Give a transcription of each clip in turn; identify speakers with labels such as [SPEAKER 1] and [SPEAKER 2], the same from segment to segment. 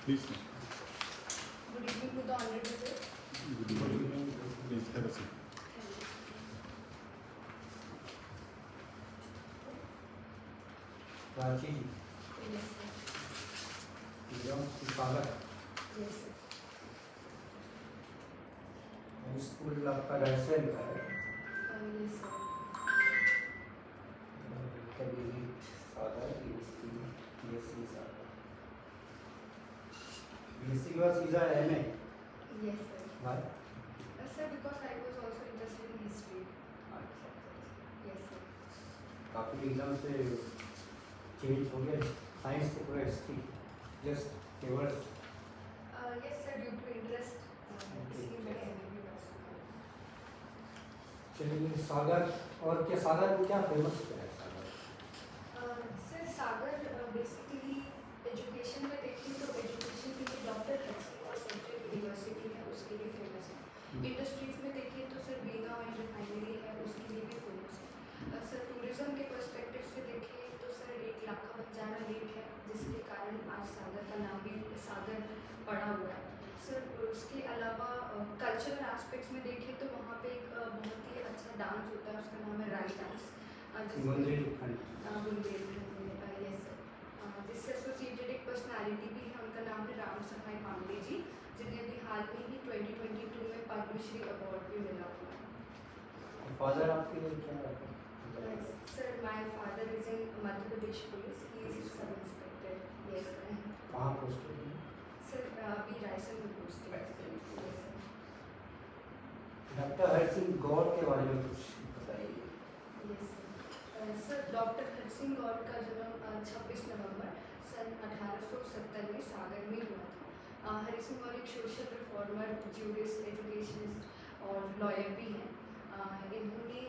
[SPEAKER 1] Please.
[SPEAKER 2] Good evening to the honorable judge.
[SPEAKER 1] Good evening. Please have a seat.
[SPEAKER 3] Prachi ji,
[SPEAKER 2] Yes, sir.
[SPEAKER 3] स्वागत।
[SPEAKER 2] Yes, sir.
[SPEAKER 3] School आपका राजस्थान का है।
[SPEAKER 2] Yes, sir.
[SPEAKER 3] BSc के बाद सीधा एमए।
[SPEAKER 2] Yes, sir.
[SPEAKER 3] भाई
[SPEAKER 2] Sir, because I was also interested in history. Yes, sir.
[SPEAKER 3] काफी exam से चेंज हो गया, साइंस से पूरा हिस्ट्री जस्ट केवल।
[SPEAKER 2] Yes, sir. Due to interest, इसलिए मैंने MA भी पढ़ा।
[SPEAKER 3] चलिए सागर, और क्या सागर में क्या फेमस क्या है सागर?
[SPEAKER 2] सर सागर बेसिकली एजुकेशन में देखें तो एजुकेशन के लिए डॉक्टर हटसन और सेंट्रल यूनिवर्सिटी है, उसके लिए फेमस है। इंडस्ट्रीज में देखें तो सर बेगांव एंड रिफाइनरी है, उसके लिए भी फेमस है। सर टूरिज्म के पर्सपेक्टिव से देखें तो सर एक लाखा बंजारा लेक है, जिसके कारण आज सागर का नाम भी सागर पड़ा हुआ है। सर उसके अलावा कल्चरल एस्पेक्ट्स में देखें तो वहाँ पे एक बहुत ही अच्छा डांस होता है, उसका नाम है Rai dance.
[SPEAKER 3] Bundelkhand.
[SPEAKER 2] Yes sir. जिससे एसोसिएटेड एक पर्सनालिटी भी है, उनका नाम है राम सहाय पांडे जी, जिन्हें अभी हाल में ही 2022 में पद्मश्री अवार्ड भी मिला हुआ है।
[SPEAKER 3] फादर आपके क्या है?
[SPEAKER 2] Sir my father is in Madhya Pradesh police, he is sub inspector. Yes sir.
[SPEAKER 3] कहाँ पोस्टेड है?
[SPEAKER 2] सर अभी रायसन में पोस्ट है। Yes sir.
[SPEAKER 3] डॉक्टर हर सिंह गौर के बारे में कुछ बताइए।
[SPEAKER 2] Yes sir. सर डॉक्टर हर सिंह गौर का जन्म 26 नवंबर सन 1870 में सागर में हुआ था। हरि सिंह गौर एक सोशल रिफॉर्मर, ज्यूरिस्ट, एजुकेशनिस्ट और लॉयर भी हैं। इन्होंने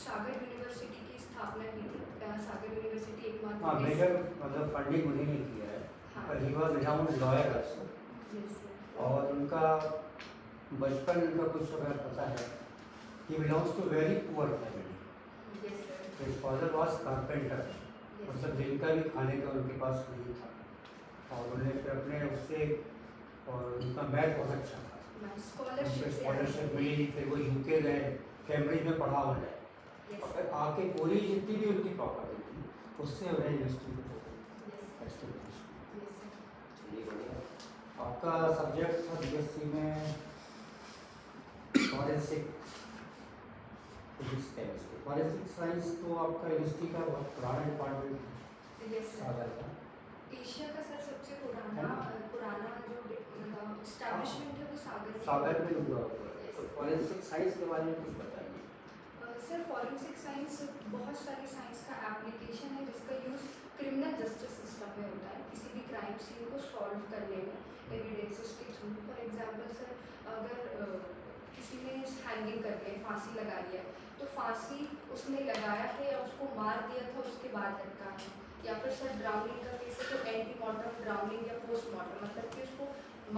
[SPEAKER 2] सागर यूनिवर्सिटी की स्थापना की थी। सागर यूनिवर्सिटी एकमात्र
[SPEAKER 3] मेजर मतलब फंडिंग उन्हीं ने किया है,
[SPEAKER 2] हाँ।
[SPEAKER 3] पर he was renowned lawyer also.
[SPEAKER 2] Yes sir.
[SPEAKER 3] और उनका बचपन उनका कुछ अगर पता है, he belongs to very poor family.
[SPEAKER 2] Yes sir.
[SPEAKER 3] His father was carpenter, मतलब जिनका भी खाने का उनके पास नहीं था, और उन्हें फिर अपने उससे, और उनका मैथ बहुत अच्छा था, स्कॉलरशिप मिली, फिर वो यूके गए, कैम्ब्रिज में पढ़ा उन्होंने, और फिर आके पूरी जितनी भी उनकी प्रॉपर्टी थी उससे उन्हें यूनिवर्सिटी में आपका सब्जेक्ट था बीएससी में forensic physics chemistry. Forensic science तो आपका यूनिवर्सिटी का बहुत पुराना डिपार्टमेंट है।
[SPEAKER 2] Yes sir.
[SPEAKER 3] सागर का
[SPEAKER 2] एशिया का सर सबसे पुराना जो एस्टैब्लिशमेंट है वो
[SPEAKER 3] सागर में हुआ हुआ है। तो फॉरेंसिक साइंस के बारे में कुछ बताइए।
[SPEAKER 2] सर फॉरेंसिक साइंस बहुत सारी साइंस का एप्लीकेशन है, जिसका यूज़ क्रिमिनल जस्टिस सिस्टम में होता है, किसी भी क्राइम सीन को सॉल्व करने में एविडेंसेस के थ्रू। फॉर एग्जांपल सर अगर किसी ने हैंगिंग कर लिया, फांसी लगा लिया, तो फांसी उसने लगाया था या उसको मार दिया था उसके बाद लटका है, या फिर सर ड्राउनिंग का केस है तो एंटीमॉर्टम ड्राउनिंग या पोस्टमॉर्टम, मतलब कि उसको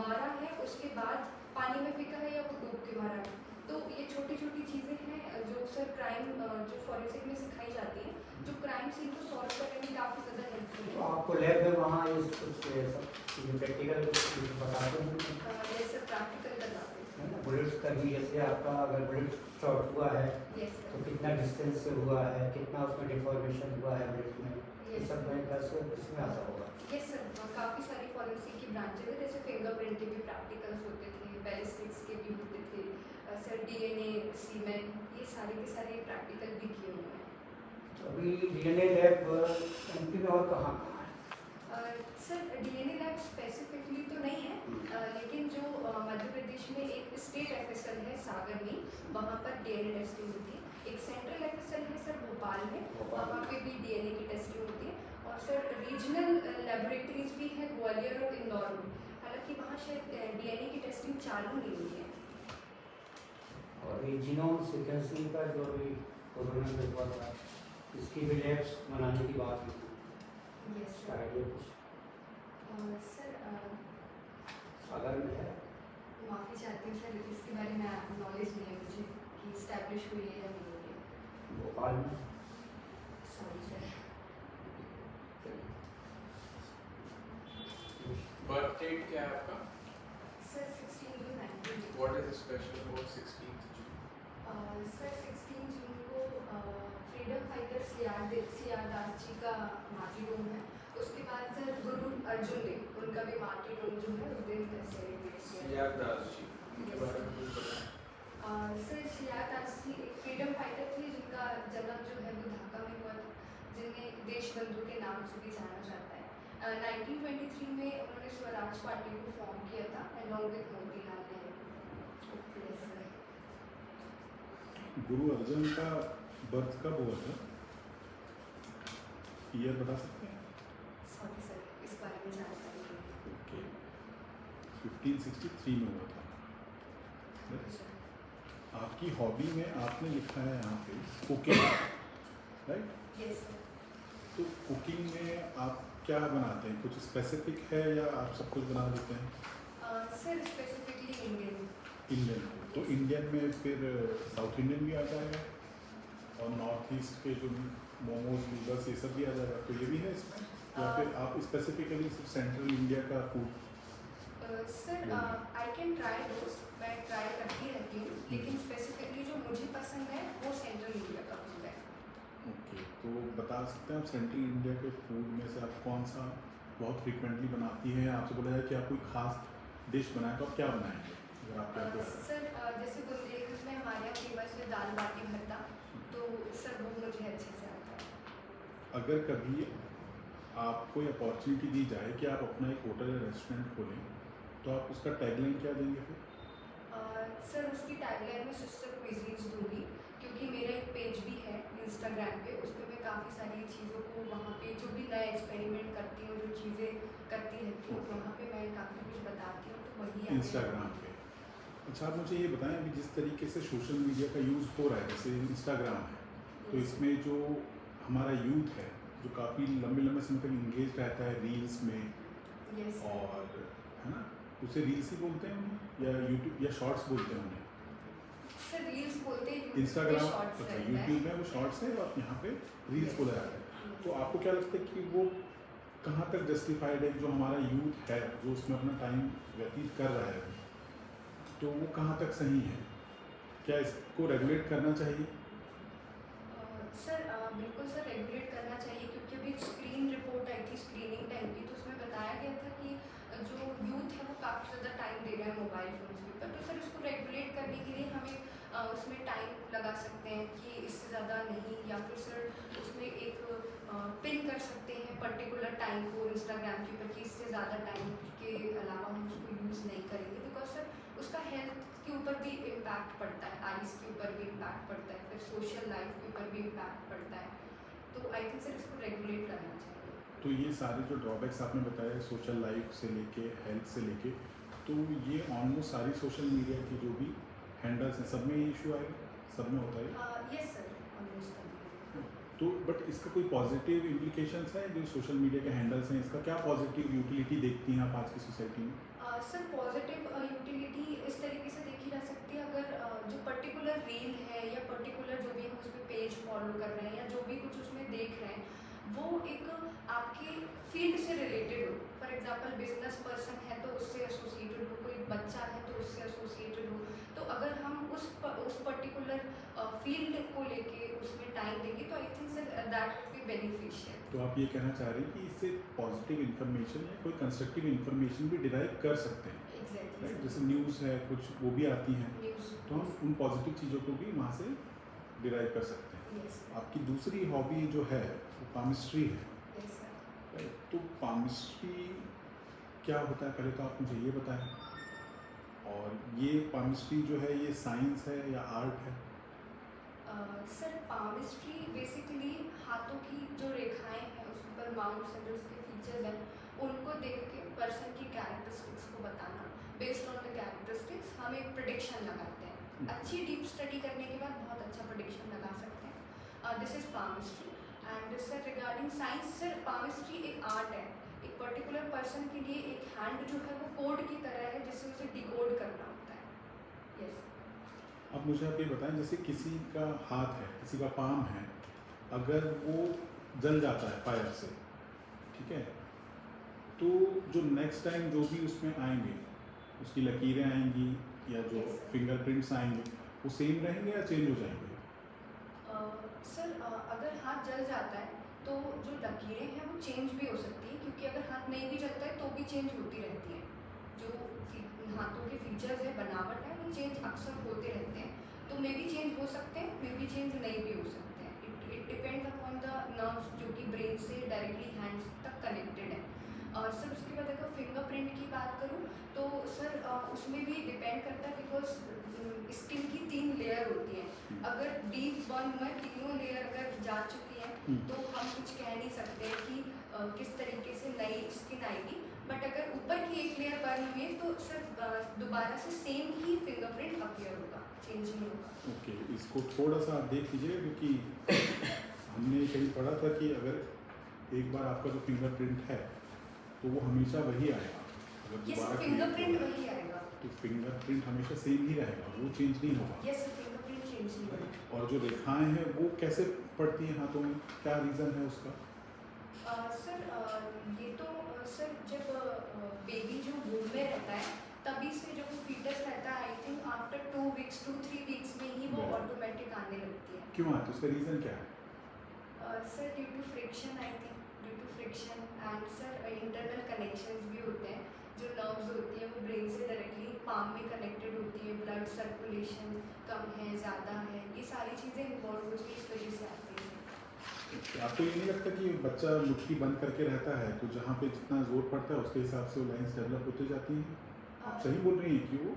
[SPEAKER 2] मारा है उसके बाद पानी में फेंका है या वो डूब के मारा है। तो ये छोटी छोटी चीज़ें हैं जो सर क्राइम जो फॉरेंसिक में सिखाई जाती हैं, जो क्राइम सीन को सॉल्व करने में काफ़ी ज़्यादा हेल्पफुल
[SPEAKER 3] तो
[SPEAKER 2] है।
[SPEAKER 3] आपको लैब में वहाँ ये कुछ सब प्रैक्टिकल कुछ बताते हैं?
[SPEAKER 2] जैसे प्रैक्टिकल करवाते हैं।
[SPEAKER 3] है ना, बुलेट्स का भी, जैसे आपका अगर बुलेट शॉट हुआ है
[SPEAKER 2] यस
[SPEAKER 3] तो
[SPEAKER 2] सर।
[SPEAKER 3] कितना डिस्टेंस से हुआ है, कितना उसमें डिफॉर्मेशन हुआ है बुलेट में, ये
[SPEAKER 2] Yes.
[SPEAKER 3] सब मेरे ख्याल से इसमें आता होगा।
[SPEAKER 2] Yes sir. काफ़ी सारी फॉरेंसिक की ब्रांचेज है, जैसे फिंगरप्रिंट के भी प्रैक्टिकल्स होते थे, बैलिस्टिक्स के भी होते थे, सर डीएनए, सीमेन, ये सारे के सारे प्रैक्टिकल भी किए हुए हैं।
[SPEAKER 3] तो अभी डीएनए लैब एमपी में और कहाँ कहाँ है?
[SPEAKER 2] सर डीएनए लैब स्पेसिफिकली तो नहीं है, लेकिन जो मध्य प्रदेश में एक स्टेट एफएसएल है सागर में, वहाँ पर डीएनए टेस्टिंग होती है। एक सेंट्रल एफएसएल है सर भोपाल में, वहाँ पे भी डीएनए की टेस्टिंग होती है। और सर रीजनल लेबोरेटरीज भी है ग्वालियर और इंदौर में, हालांकि वहाँ शायद डीएनए की टेस्टिंग चालू नहीं हुई है।
[SPEAKER 3] और ये जीनोम सीक्वेंसिंग का जो अभी कोरोना में हुआ था, इसकी भी लैब्स बनाने की बात हुई थी।
[SPEAKER 2] यस
[SPEAKER 3] इसका
[SPEAKER 2] सर।
[SPEAKER 3] आइडिया कुछ
[SPEAKER 2] सर
[SPEAKER 3] सागर में है?
[SPEAKER 2] माफ़ी चाहती हूँ सर, इसके बारे में नॉलेज नहीं है मुझे कि इस्टेब्लिश हुई है या नहीं हुई है।
[SPEAKER 3] भोपाल में?
[SPEAKER 2] Sorry sir.
[SPEAKER 4] बर्थ डेट क्या है आपका?
[SPEAKER 2] Sir 16 to 19 June.
[SPEAKER 4] What is special about 16th June?
[SPEAKER 2] Sir 16 जून को freedom fighter CR Das ji का मार्टिरडोम है। उसके बाद सर गुरु अर्जुन देव उनका भी मार्टिरडोम जो है उस दिन सेलिब्रेट किया
[SPEAKER 4] सीआर दास जी, इनके बारे में कुछ बताएं।
[SPEAKER 2] सर सीआर दास जी एक फ्रीडम फाइटर थे जिनका जन्म जो है वो ढाका में हुआ था, जिन्हें देशबंधु के नाम से भी जाना जाता है। 1923 में उन्होंने स्वराज पार्टी को फॉर्म किया था along with Motilal Nehru. Yes, sir.
[SPEAKER 1] Guru Arjan का बर्थ कब हुआ था? ईयर बता सकते हैं?
[SPEAKER 2] सॉरी सर, इस बारे में जानकारी नहीं
[SPEAKER 1] ओके, 1563 में हुआ था।
[SPEAKER 2] है। सर,
[SPEAKER 1] आपकी हॉबी में आपने लिखा है यहाँ पे कुकिंग, राइट?
[SPEAKER 2] yes, sir.
[SPEAKER 1] तो कुकिंग में आप क्या बनाते हैं? कुछ स्पेसिफिक है या आप सब कुछ बना लेते हैं?
[SPEAKER 2] Sir specifically Indian.
[SPEAKER 1] इंडियन, तो इंडियन में फिर साउथ इंडियन भी आ जाएगा और नॉर्थ ईस्ट के जो मोमोज नूडल्स ये सब भी आ जाएगा, तो ये भी है इसमें? या फिर आप स्पेसिफिकली सिर्फ सेंट्रल इंडिया का food?
[SPEAKER 2] Sir I can try दोस, मैं ट्राई करती रहती हूँ, लेकिन स्पेसिफिकली जो मुझे पसंद है वो सेंट्रल इंडिया का फूड है।
[SPEAKER 1] ओके, तो बता सकते हैं आप सेंट्रल इंडिया के फूड में से आप कौन सा बहुत फ्रिक्वेंटली बनाती हैं? आपसे बोला जाए कि आप कोई खास डिश बनाएं तो आप क्या बनाएंगे अगर आप क्या करें?
[SPEAKER 2] सर जैसे बुंदेलखंड में हमारे यहाँ फेमस है दाल बाटी भरता, तो सर वो मुझे अच्छे से आता है।
[SPEAKER 1] अगर कभी आपको ये अपॉर्चुनिटी दी जाए कि आप अपना एक होटल या रेस्टोरेंट खोलें, तो आप उसका टैगलाइन क्या देंगे फिर?
[SPEAKER 2] सर उसकी टैगलाइन में सिस्टर क्विजीन्स दूंगी, क्योंकि मेरा एक पेज भी है इंस्टाग्राम पे, उस पर मैं काफ़ी सारी चीज़ों को वहाँ पे जो भी नया एक्सपेरिमेंट करती हूँ, जो चीज़ें करती रहती हूँ, वहाँ पे मैं काफ़ी कुछ बताती हूँ, तो वही आगे
[SPEAKER 1] इंस्टाग्राम पे। अच्छा, आप मुझे ये बताएं कि जिस तरीके से सोशल मीडिया का यूज़ हो रहा है, जैसे इंस्टाग्राम है, तो इसमें जो हमारा यूथ है जो काफ़ी लंबे लंबे समय तक इंगेज रहता है रील्स में,
[SPEAKER 2] यस
[SPEAKER 1] और है ना, उसे रील्स ही बोलते हैं उन्हें या यूट्यूब या शॉर्ट्स बोलते हैं उन्हें?
[SPEAKER 2] सर रील्स बोलते हैं,
[SPEAKER 1] इंस्टाग्राम,
[SPEAKER 2] शॉर्ट्स
[SPEAKER 1] अच्छा
[SPEAKER 2] रहता है।
[SPEAKER 1] यूट्यूब में वो शॉर्ट्स है और यहाँ पे रील्स बोला जाता है। तो आपको क्या लगता है कि वो कहाँ तक जस्टिफाइड है? जो हमारा यूथ है जो उसमें अपना टाइम व्यतीत कर रहा है, तो वो कहाँ तक सही है? क्या इसको रेगुलेट करना चाहिए?
[SPEAKER 2] सर बिल्कुल सर रेगुलेट करना चाहिए, क्योंकि अभी स्क्रीन रिपोर्ट आई थी स्क्रीनिंग टाइम की, तो उसमें बताया गया था कि जो यूथ है वो काफ़ी ज़्यादा टाइम दे रहा है मोबाइल फ़ोन्स के ऊपर, तो सर इसको रेगुलेट करने के लिए हमें उसमें टाइम लगा सकते हैं कि इससे ज़्यादा नहीं, या फिर सर उसमें एक पिन कर सकते हैं पर्टिकुलर टाइम को इंस्टाग्राम के ऊपर कि इससे ज़्यादा टाइम के अलावा हम उसको यूज़ नहीं करेंगे, बिकॉज सर उसका हेल्थ के ऊपर भी इम्पैक्ट पड़ता है, आइज़ के ऊपर भी इम्पैक्ट पड़ता है, फिर सोशल लाइफ के ऊपर भी इम्पैक्ट पड़ता है, तो आई थिंक सर इसको रेगुलेट करना चाहिए।
[SPEAKER 1] तो ये सारे जो ड्रॉबैक्स आपने बताए सोशल लाइफ से लेके हेल्थ से लेके, तो ये ऑलमोस्ट सारी सोशल मीडिया की जो भी हैंडल्स हैं सब में ये इशू आएगा, सब में होता है?
[SPEAKER 2] Yes sir, almost.
[SPEAKER 1] तो बट इसका कोई पॉजिटिव इम्प्लीकेशंस है? जो सोशल मीडिया के हैंडल्स हैं इसका क्या पॉजिटिव यूटिलिटी देखती हैं आप आज की सोसाइटी में?
[SPEAKER 2] सर पॉजिटिव यूटिलिटी इस तरीके से देखी जा सकती है, अगर जो पर्टिकुलर रील है या पर्टिकुलर जो भी हम उसमें पेज फॉलो कर रहे हैं या जो भी कुछ उसमें देख रहे हैं, वो एक आपके फील्ड से रिलेटेड हो। फॉर एग्जांपल बिजनेस पर्सन है तो उससे एसोसिएटेड हो, कोई बच्चा है तो उससे एसोसिएटेड हो, तो अगर हम उस पर्टिकुलर फील्ड को लेके उसमें टाइम देंगे तो I think sir that will be beneficial.
[SPEAKER 1] तो आप ये कहना चाह रहे हैं कि इससे पॉजिटिव इन्फॉर्मेशन या कोई कंस्ट्रक्टिव इन्फॉर्मेशन भी डिराइव कर सकते हैं,
[SPEAKER 2] एग्जैक्टली
[SPEAKER 1] राइट? जैसे न्यूज़ है कुछ वो भी आती हैं,
[SPEAKER 2] न्यूज़,
[SPEAKER 1] तो हम उन पॉजिटिव चीज़ों को भी वहाँ से डिराइव कर सकते हैं।
[SPEAKER 2] यस
[SPEAKER 1] आपकी दूसरी हॉबी जो है वो पामिस्ट्री है,
[SPEAKER 2] यस सर।
[SPEAKER 1] राइट? तो पामिस्ट्री क्या होता है पहले तो आप मुझे ये बताएं, और ये पामिस्ट्री जो है ये साइंस है या आर्ट है?
[SPEAKER 2] सर पामिस्ट्री बेसिकली हाथों की जो रेखाएं हैं उस पर माउंट्स एंड उसके फीचर्स हैं, उनको देख के पर्सन की कैरेक्टरिस्टिक्स को बताना, बेस्ड ऑन द कैरेक्टरिस्टिक्स हम एक प्रेडिक्शन लगाते हैं। अच्छी डीप स्टडी करने के बाद बहुत अच्छा प्रेडिक्शन लगा सकते हैं। This is palmistry. And sir regarding science, sir palmistry एक आर्ट है, एक पर्टिकुलर पर्सन के लिए एक हैंड जो है वो कोड की तरह है जिससे उसे डिकोड करना होता है। यस।
[SPEAKER 1] अब मुझे आप ये बताएं, जैसे किसी का हाथ है, किसी का पाम है, अगर वो जल जाता है फायर से, ठीक है, तो जो नेक्स्ट टाइम जो भी उसमें आएंगे, उसकी लकीरें आएंगी या जो
[SPEAKER 2] Yes, sir.
[SPEAKER 1] फिंगरप्रिंट्स आएंगे, वो सेम रहेंगे या चेंज हो जाएंगे?
[SPEAKER 2] सर अगर हाथ जल जाता है तो जो लकीरें हैं वो चेंज भी हो सकती है, क्योंकि अगर हाथ नहीं भी जलता है तो भी चेंज होती रहती है। जो हाथों के फीचर्स है, बनावट है, वो चेंज अक्सर होते रहते हैं। तो मे बी चेंज हो सकते हैं, मे बी चेंज नहीं भी हो सकते हैं। It depends upon the nerves जो कि ब्रेन से डायरेक्टली हैंड्स तक कनेक्टेड है। सर उसके बाद अगर फिंगरप्रिंट की बात करूँ तो सर उसमें भी डिपेंड करता है, बिकॉज स्किन की 3 लेयर होती हैं। अगर डीप बर्न में तीनों लेयर अगर जा चुकी हैं तो हम कुछ कह नहीं सकते हैं कि किस तरीके से नई स्किन आएगी। बट अगर ऊपर की एक लेयर बर्न हुई है तो सर दोबारा से सेम ही फिंगरप्रिंट अपीयर होगा, चेंज नहीं होगा।
[SPEAKER 1] ओके, इसको थोड़ा सा आप देख लीजिए, क्योंकि हमने कहीं पढ़ा था कि अगर एक बार आपका जो फिंगरप्रिंट है तो वो हमेशा वही आएगा। अगर
[SPEAKER 2] यस,
[SPEAKER 1] दोबारा
[SPEAKER 2] फिंगरप्रिंट वही आएगा।
[SPEAKER 1] तो फिंगरप्रिंट हमेशा सेम ही रहेगा, वो चेंज नहीं होगा।
[SPEAKER 2] यस, फिंगरप्रिंट चेंज नहीं होगा।
[SPEAKER 1] और जो रेखाएं हैं वो कैसे पड़ती हैं हाथों में, क्या रीज़न है उसका?
[SPEAKER 2] सर ये तो सर जब बेबी जो वूम में रहता है तभी से जब वो फीटस रहता है, I think after 2 weeks 2-3 weeks में ही वो
[SPEAKER 1] Right.
[SPEAKER 2] ऑटोमेटिक आने लगती है।
[SPEAKER 1] क्यों आती है, उसका रीज़न क्या है?
[SPEAKER 2] Sir due to friction, I think due to friction and sir internal connections भी होते हैं। जो नर्व्स होती हैं वो ब्रेन से डायरेक्टली पाम में कनेक्टेड होती है। ब्लड सर्कुलेशन कम है, ज़्यादा है, ये सारी चीज़ें इन्वॉल्व होती है, इस वजह से आती हैं।
[SPEAKER 1] आपको ये नहीं लगता कि बच्चा मुट्ठी बंद करके रहता है तो जहाँ पे जितना जोर पड़ता है उसके हिसाब से वो लाइंस डेवलप होती जाती हैं? आप सही बोल रही हैं कि वो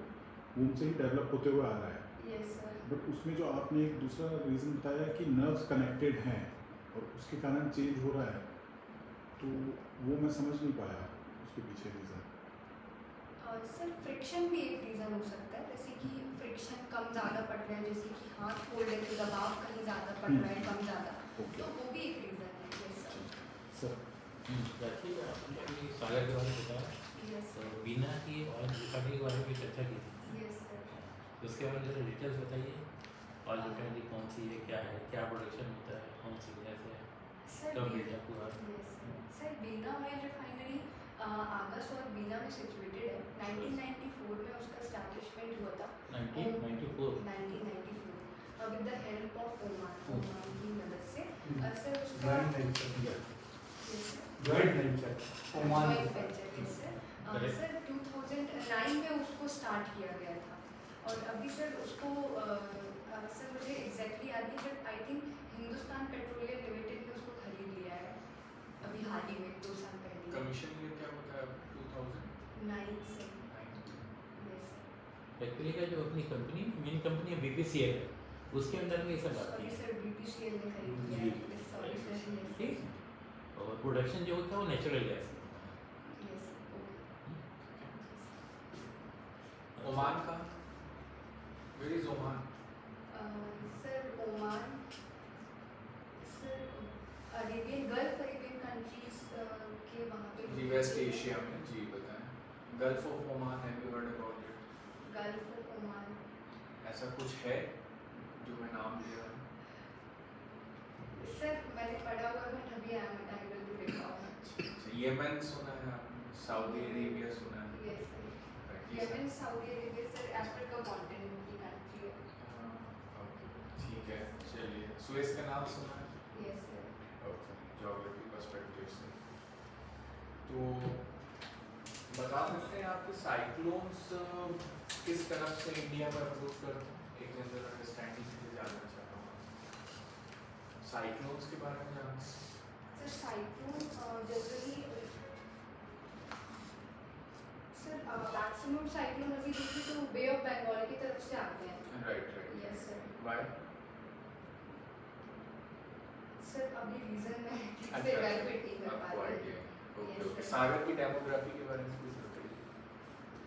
[SPEAKER 1] वूम से ही डेवलप होते हुए आ रहा है।
[SPEAKER 2] Yes sir.
[SPEAKER 1] बट उसमें जो आपने एक दूसरा रीज़न बताया कि नर्व्स कनेक्टेड हैं और उसके कारण चेंज हो रहा है, तो वो मैं समझ नहीं पाया उसके पीछे रीज़न।
[SPEAKER 2] सर फ्रिक्शन भी एक रीज़न हो सकता है, जैसे कि फ्रिक्शन कम ज़्यादा पड़ रहा है, जैसे कि हाथ फोल्ड है तो दबाव कहीं ज़्यादा पड़ रहा है, कम ज़्यादा,
[SPEAKER 1] ओके
[SPEAKER 2] तो वो भी एक रीज़न है। Yes sir.
[SPEAKER 1] सर।
[SPEAKER 4] देखिए आपने अभी सागर के बारे में बताया,
[SPEAKER 2] यस
[SPEAKER 4] तो
[SPEAKER 2] सर।
[SPEAKER 4] बीना की ऑयल रिफाइनरी के बारे में भी चर्चा की थी,
[SPEAKER 2] यस सर।
[SPEAKER 4] तो उसके बारे में जरा डिटेल्स बताइए। ऑयल रिफाइनरी कौन सी है, क्या है, क्या प्रोडक्शन होता है, कौन सी जैसे
[SPEAKER 2] सर
[SPEAKER 4] कब
[SPEAKER 2] बी-
[SPEAKER 4] डेटा पूरा।
[SPEAKER 2] Yes sir. सर बीना ऑयल रिफाइनरी आगस और बीना में सिचुएटेड है। 1994 में उसका एस्टैब्लिशमेंट हुआ था।
[SPEAKER 4] 1994
[SPEAKER 2] 1994 with the help of Oman की मदद से। सर उसका
[SPEAKER 3] joint venture,
[SPEAKER 2] yes sir.
[SPEAKER 3] Joint venture Oman के साथ।
[SPEAKER 4] Correct.
[SPEAKER 2] सर 2009 में उसको स्टार्ट किया गया था और अभी सर उसको सर मुझे एग्जैक्टली याद नहीं, but I think Hindustan petroleum limited ने उसको खरीद लिया है अभी हाल ही में 2 साल पहले।
[SPEAKER 5] कमीशन ये क्या होता है 2009
[SPEAKER 2] 9 से। यस
[SPEAKER 4] एक्चुअली का जो अपनी कंपनी मेन कंपनी है BPCL है, उसके अंडर में ये सब आती
[SPEAKER 2] सॉरी
[SPEAKER 4] है।
[SPEAKER 2] सर, BPCL ने खरीद लिया है। Sorry sir.
[SPEAKER 4] ठीक
[SPEAKER 2] यस
[SPEAKER 4] है। और प्रोडक्शन जो होता है वो नेचुरल गैस का होता
[SPEAKER 2] यस
[SPEAKER 4] है।
[SPEAKER 5] ओमान का where is Oman?
[SPEAKER 2] Sir Oman sir Arabian Gulf Arabian countries के वहाँ पे
[SPEAKER 5] जी वेस्ट एशिया में, जी बताएं। Gulf of Oman, have you heard about it?
[SPEAKER 2] Gulf of Oman.
[SPEAKER 5] ऐसा कुछ है जो मैं नाम ले रहा हूँ?
[SPEAKER 2] सर मैंने पढ़ा हुआ, बट अभी I am able to recall.
[SPEAKER 5] Yemen सुना है आपने? सऊदी अरेबिया सुना है?
[SPEAKER 2] Yes sir.
[SPEAKER 5] Right, ये
[SPEAKER 2] Yemen, Saudi Arabia sir Africa continent की कंट्री है।
[SPEAKER 5] हाँ, ओके, ठीक है, चलिए। सुएज का नाम सुना है?
[SPEAKER 2] Yes sir.
[SPEAKER 5] Okay, geography perspective से तो बता सकते हैं आपके साइक्लोन्स किस तरफ से इंडिया पर अप्रोच करते हैं? एक जनरल अंडरस्टैंडिंग से जानना चाहता हूँ साइक्लोन्स के बारे में जानना।
[SPEAKER 2] Sir cyclone generally sir maximum cyclone अभी देखिए तो बे ऑफ बंगाल की तरफ से आते हैं।
[SPEAKER 5] Right right,
[SPEAKER 2] yes sir.
[SPEAKER 5] Why?
[SPEAKER 2] Sir अभी रीजन मैं ठीक से
[SPEAKER 5] अच्छा,
[SPEAKER 2] इवैल्यूएट नहीं कर पा
[SPEAKER 5] आपको
[SPEAKER 2] रही
[SPEAKER 5] आइडिया है। Okay
[SPEAKER 2] Yes,
[SPEAKER 5] okay,
[SPEAKER 2] sir.
[SPEAKER 5] सागर की डेमोग्राफी के बारे में कुछ बताइए।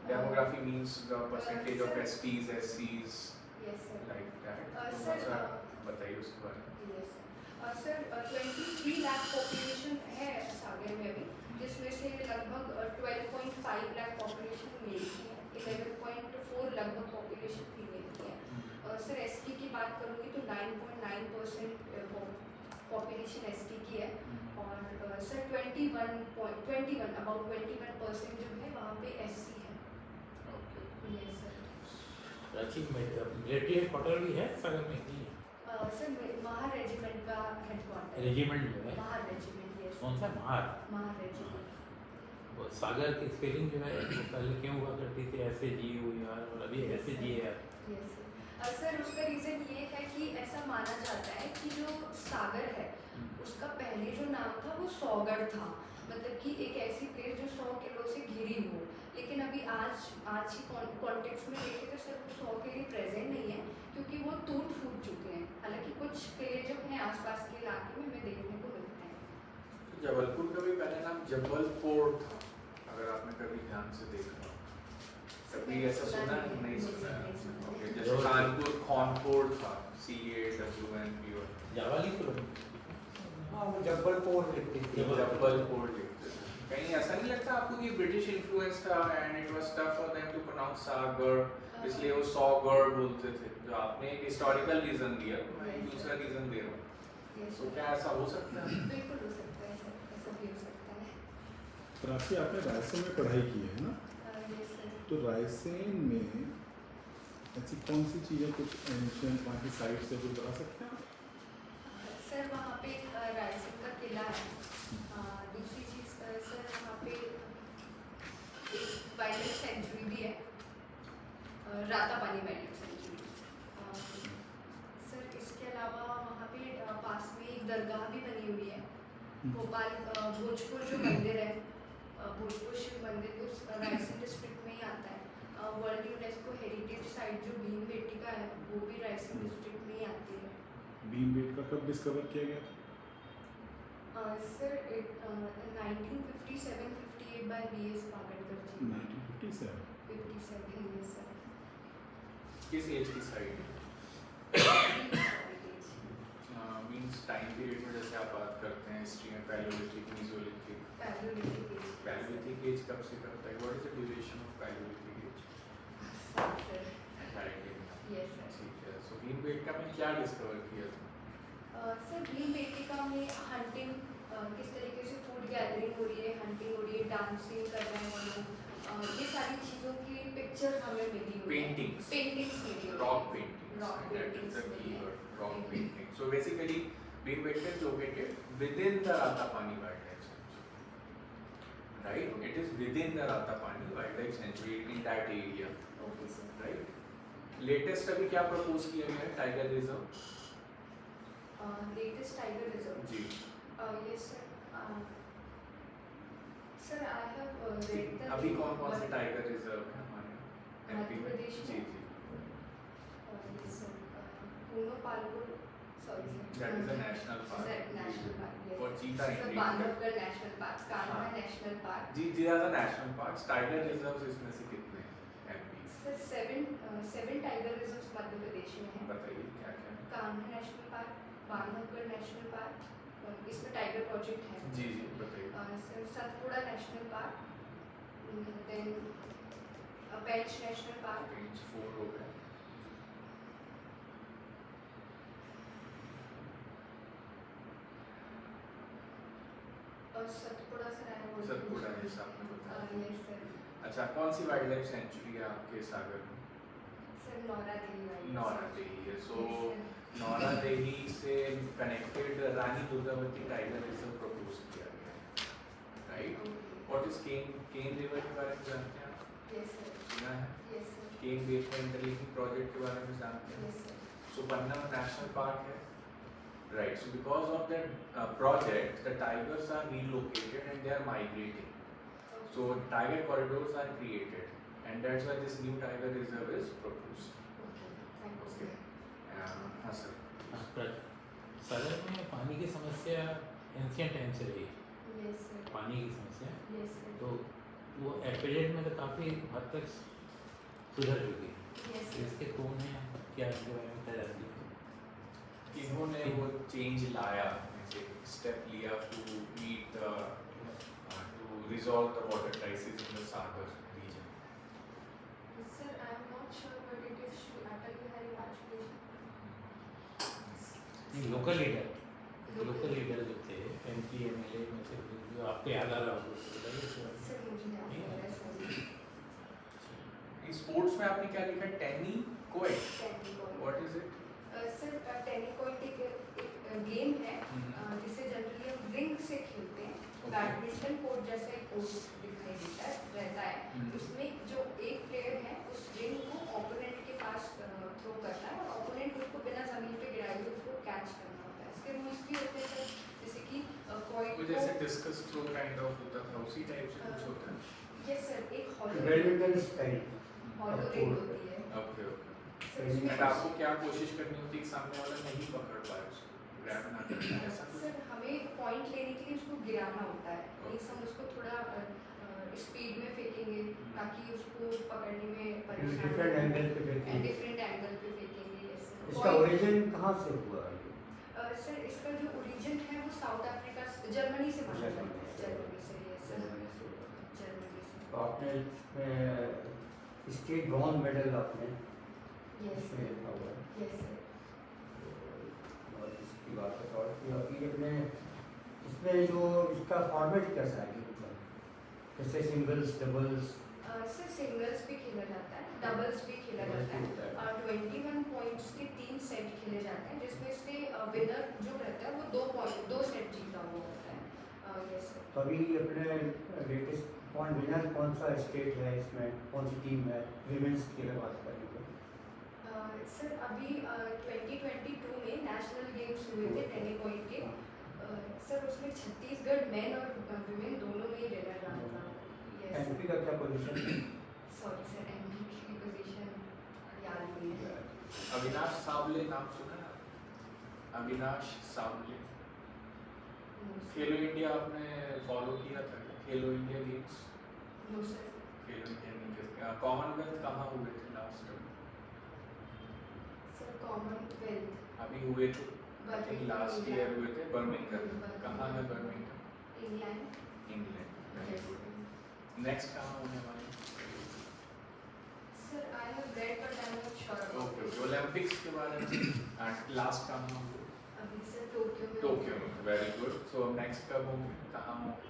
[SPEAKER 5] Demography means the percentage of
[SPEAKER 2] sir.
[SPEAKER 5] STs SCs
[SPEAKER 2] yes sir.
[SPEAKER 5] Like that,
[SPEAKER 2] sir,
[SPEAKER 5] थोड़ा सा बताइए उसके बारे में।
[SPEAKER 2] Yes sir. Sir 23 lakh population है सागर में अभी, जिसमें से लगभग 12.5 लाख पॉपुलेशन मेल की है, 11.4 लगभग पॉपुलेशन फीमेल की है। सर ST की बात करूँगी तो 9.9% पॉपुलेशन एसटी की है और सर 21 अबाउट 21% जो है वहाँ पे एससी है।
[SPEAKER 5] Okay
[SPEAKER 2] yes sir.
[SPEAKER 4] अच्छी मिलिट्री हेडक्वार्टर भी है सागर में नहीं है?
[SPEAKER 2] सर महार रेजिमेंट का हेडक्वार्टर।
[SPEAKER 4] रेजिमेंट में है?
[SPEAKER 2] Mahar regiment yes.
[SPEAKER 4] कौन सा महार?
[SPEAKER 2] महार रेजिमेंट।
[SPEAKER 4] वो सागर की स्पेलिंग जो है वो पहले क्यों हुआ करती थी ऐसे जी हुई यार और अभी ऐसे जी है यार?
[SPEAKER 2] यस सर उसका रीज़न ये है कि ऐसा माना जाता है कि जो सागर है उसका पहले जो नाम था वो सौगढ़ था, मतलब कि एक ऐसी प्लेस जो 100 किलो से घिरी हो, लेकिन अभी आज ही कॉन्टेक्स्ट में देखें तो सर वो 100 के लिए प्रेजेंट नहीं है क्योंकि वो टूट फूट चुके हैं। हालांकि कुछ किले जो हैं आसपास के इलाके में हमें देखने को मिलते हैं।
[SPEAKER 5] जबलपुर का भी पहले नाम जबलपुर था, अगर आपने कभी ध्यान से देखा हो। कभी ऐसा सुना है? नहीं सुना है। ओके, जैसे कानपुर खौनपुर था, CAWNPUR।
[SPEAKER 4] जावाली तो
[SPEAKER 3] हाँ वो जबलपुर लिखती थी।
[SPEAKER 5] जबलपुर लिखते थे। कहीं ऐसा नहीं लगता आपको कि ब्रिटिश इन्फ्लुएंस था and it was tough for them to pronounce Sagar, इसलिए वो सौगढ़ बोलते थे? जो आपने एक हिस्टोरिकल रीजन दिया, मैं एक दूसरा रीजन दे रहा हूँ।
[SPEAKER 2] यस
[SPEAKER 5] तो क्या ऐसा हो सकता है?
[SPEAKER 2] बिल्कुल हो सकता है सर, ऐसा भी हो सकता है।
[SPEAKER 1] प्राची आपने रायसेन में पढ़ाई की है ना?
[SPEAKER 2] Yes sir.
[SPEAKER 1] तो रायसेन में ऐसी कौन सी चीज़ें कुछ एंशियंट वहाँ की साइट से कुछ बता सकते हैं आप?
[SPEAKER 2] सर वहाँ पे रायसेन का किला है। दूसरी चीज़ सर वहाँ पे एक वाइल्ड लाइफ सेंचुरी भी है, Ratapani wild life sanctuary. Sir इसके अलावा वहाँ पे पास में एक दरगाह भी बनी हुई है, भोपाल भोजपुर जो मंदिर है, भोजपुर शिव मंदिर उस रायसेन डिस्ट्रिक्ट में ही आता है। वर्ल्ड यूनेस्को हेरिटेज साइट जो भीमबेटका है वो भी रायसेन डिस्ट्रिक्ट में ही आती है।
[SPEAKER 1] भीमबेटका कब डिस्कवर किया गया था?
[SPEAKER 2] Sir 1957-58 by B.S. Pagadkar ji.
[SPEAKER 1] 1957।
[SPEAKER 2] 57 yes sir।
[SPEAKER 5] किस एज की साइड? मींस टाइम पीरियड में जैसे आप बात करते हैं हिस्ट्री में पैलियोलिथिक, मेसोलिथिक, पैलियोलिथिक एज कब से कब तक? What is the duration of Palaeolithic age?
[SPEAKER 2] Sir yes sir.
[SPEAKER 5] ठीक है। सो भीमबेटका में क्या डिस्कवर किया था?
[SPEAKER 2] सर भीमबेटका में हंटिंग, किस तरीके से फूड गैदरिंग हो रही है, हंटिंग हो रही है, डांसिंग कर रहे हैं वो लोग, ये सारी चीज़ों की पिक्चर हमें मिली हुई है।
[SPEAKER 5] पेंटिंग्स
[SPEAKER 2] मिली हुई है।
[SPEAKER 5] Rock paintings,
[SPEAKER 2] Rock
[SPEAKER 5] that is
[SPEAKER 2] paintings
[SPEAKER 5] the
[SPEAKER 2] मिली
[SPEAKER 5] key
[SPEAKER 2] है।
[SPEAKER 5] word, rock painting. So basically Bhimbetka is located within the Ratapani Wildlife Sanctuary, right? It is within the Ratapani Wildlife Sanctuary in that area,
[SPEAKER 2] okay sir.
[SPEAKER 5] right? Latest अभी क्या propose किया गया है? Tiger reserve
[SPEAKER 2] latest tiger reserve
[SPEAKER 5] जी।
[SPEAKER 2] Yes sir. Sir I have read the
[SPEAKER 5] अभी कौन कौन से टाइगर रिजर्व है हमारे MP
[SPEAKER 2] मध्य
[SPEAKER 5] में?
[SPEAKER 2] प्रदेश में?
[SPEAKER 5] जी जी,
[SPEAKER 2] यस सर। पूनो Palpur, sorry sir,
[SPEAKER 5] that is a national park.
[SPEAKER 2] National park
[SPEAKER 5] और चीता
[SPEAKER 2] sir,
[SPEAKER 5] India
[SPEAKER 2] Bandhavgarh national park, Kanha
[SPEAKER 5] हाँ।
[SPEAKER 2] National park.
[SPEAKER 5] जी, these are the national parks. Tiger reserves इसमें से कितने हैं MP?
[SPEAKER 2] Sir 7 tiger reserves Madhya Pradesh में हैं।
[SPEAKER 5] बताइए क्या क्या है?
[SPEAKER 2] Kanha national park, Bandhavgarh national park, इसमें टाइगर प्रोजेक्ट है।
[SPEAKER 5] जी जी बताइए।
[SPEAKER 2] Sir Satpura national park, then पेंच नेशनल पार्क,
[SPEAKER 5] पेज 4 हो गए।
[SPEAKER 2] और सतपुड़ा सर आया वो
[SPEAKER 5] सतपुड़ा जैसा आपने बताया।
[SPEAKER 2] Yes sir.
[SPEAKER 5] अच्छा, कौन सी वाइल्ड लाइफ सेंचुरी है आपके सागर में?
[SPEAKER 2] सर नौरा देवी वाइल्ड
[SPEAKER 5] नौरा देही है। So
[SPEAKER 2] Yes, sir.
[SPEAKER 5] Naura Dehi से connected Rani Durgavati tiger reserve propose किया गया है, right? What is Ken river के बारे में जानते हैं आप?
[SPEAKER 2] Yes sir.
[SPEAKER 5] सुना है?
[SPEAKER 2] Yes sir.
[SPEAKER 5] Ken basement interlinking project के बारे में जानते हैं?
[SPEAKER 2] Yes sir.
[SPEAKER 5] So Panna national park है, right? So because of that project, the tigers are relocated and they are migrating. So tiger corridors are created, and that's why this new tiger reserve is proposed.
[SPEAKER 2] Thank you sir.
[SPEAKER 5] हाँ sir.
[SPEAKER 4] सागर में पानी की समस्या ancient time से रही है,
[SPEAKER 2] yes sir.
[SPEAKER 4] पानी की समस्या।
[SPEAKER 2] Yes sir.
[SPEAKER 4] तो वो एपिडेट में तो काफ़ी हद तक सुधर चुकी है।
[SPEAKER 2] यस
[SPEAKER 4] तो
[SPEAKER 2] सर।
[SPEAKER 4] इसके कौन है क्या इसके बारे में क्या जानती है?
[SPEAKER 5] इन्होंने वो चेंज लाया, स्टेप लिया to meet to resolve the water crisis in the Sagar region.
[SPEAKER 2] Sir, I am not sure, but it is Shri Atal Bihari Vajpayee.
[SPEAKER 4] नहीं, लोकल लीडर लोकल लीडर जो थे MP MLA में से जो आपको याद आ रहा हो तो बताइए इसके बारे में।
[SPEAKER 2] सर मुझे याद
[SPEAKER 4] नहीं
[SPEAKER 2] आ रहा है सर।
[SPEAKER 5] स्पोर्ट्स में आपने क्या लिखा है? Tennikoit,
[SPEAKER 2] tennikoit.
[SPEAKER 5] What is it?
[SPEAKER 2] Sir tennikoit एक गेम है जिसे जनरली हम रिंग से खेलते हैं।
[SPEAKER 5] Okay.
[SPEAKER 2] बैडमिंटन कोर्ट जैसा एक कोर्ट दिखाई देता है रहता है। उसमें जो एक प्लेयर है उस रिंग को ओपोनेंट के पास थ्रो करता है और ओपोनेंट उसको बिना जमीन पे गिराए हुए उसको कैच करना होता है। इसके रूल्स भी होते हैं सर, जैसे कि कोई
[SPEAKER 5] वो जैसे डिस्कस थ्रो काइंड ऑफ होता था उसी टाइप से कुछ होता है।
[SPEAKER 2] यस सर, एक hollow
[SPEAKER 3] badminton style
[SPEAKER 2] hollow ring होती है।
[SPEAKER 5] Okay okay.
[SPEAKER 2] सर
[SPEAKER 3] Tennis
[SPEAKER 2] उसमें
[SPEAKER 5] एंड आपको क्या कोशिश करनी होती है कि सामने वाला नहीं पकड़ पाए उसको, ग्रैब ना कर पाए, ऐसा कुछ?
[SPEAKER 2] सर हमें पॉइंट लेने के लिए उसको गिराना होता है। मीन्स हम उसको थोड़ा स्पीड में फेंकेंगे ताकि उसको पकड़ने में परेशानी
[SPEAKER 3] डिफरेंट एंगल पे फेंकेंगे।
[SPEAKER 2] डिफरेंट एंगल पे फेंकेंगे। Yes sir.
[SPEAKER 3] इसका ओरिजिन कहाँ से हुआ है?
[SPEAKER 2] सर इसका जो ओरिजिन है वो साउथ अफ्रीका जर्मनी से बना है।
[SPEAKER 3] जर्मनी से।
[SPEAKER 2] जर्मनी से। यस सर,
[SPEAKER 3] जर्मनी से हुआ है।
[SPEAKER 2] जर्मनी से।
[SPEAKER 3] तो आपने इसमें स्टेट ब्रॉन्ज मेडल आपने
[SPEAKER 2] यस
[SPEAKER 3] इसमें
[SPEAKER 2] सर।
[SPEAKER 3] लिखा हुआ है।
[SPEAKER 2] Yes sir.
[SPEAKER 3] और इसकी बात है और कि अभी अपने इसमें जो इसका फॉर्मेट कैसा है मतलब जैसे सिंगल्स डबल्स?
[SPEAKER 2] सर सिंगल्स भी खेला जाता है, डबल्स भी खेला जाता है। 21 पॉइंट्स के 3 सेट खेले जाते हैं जिसमें से विनर जो रहता है वो 2 सेट जीता हुआ होता है। Yes sir.
[SPEAKER 3] तो अभी अपने लेटेस्ट कौन विनर कौन सा स्टेट है इसमें, कौन सी टीम है विमेंस की अगर बात करें तो?
[SPEAKER 2] सर अभी 2022 में नेशनल गेम्स हुए थे टेनिकोइट के। सर उसमें छत्तीसगढ़ मेन और वुमेन दोनों में ही विनर रहा था। यस
[SPEAKER 3] एमपी का क्या पोजीशन है?
[SPEAKER 2] सॉरी सर, एमपी की पोजीशन याद नहीं है।
[SPEAKER 5] अविनाश सावले नाम सुना है? अविनाश सावले। खेलो इंडिया आपने फॉलो किया था क्या? Khelo India games?
[SPEAKER 2] No sir.
[SPEAKER 5] Khelo India games Commonwealth कहाँ हुए थे लास्ट टाइम?
[SPEAKER 2] सर कॉमनवेल्थ
[SPEAKER 5] अभी हुए थे, I think last
[SPEAKER 2] Birmingham,
[SPEAKER 5] year हुए थे बर्मिंघम।
[SPEAKER 2] बर्मिंघम।
[SPEAKER 5] कहाँ है Birmingham?
[SPEAKER 2] England.
[SPEAKER 5] England. Very
[SPEAKER 2] Yes.
[SPEAKER 5] Good. Next कहाँ होने वाले?
[SPEAKER 2] Sir, I have read but I am not sure about
[SPEAKER 5] okay
[SPEAKER 2] it.
[SPEAKER 5] Okay. Olympics के बारे में लास्ट कहाँ होंगे?
[SPEAKER 2] अभी सर टोक्यो में।
[SPEAKER 5] टोक्यो में। Very good. सो नेक्स्ट कब होंगे, कहाँ होंगे?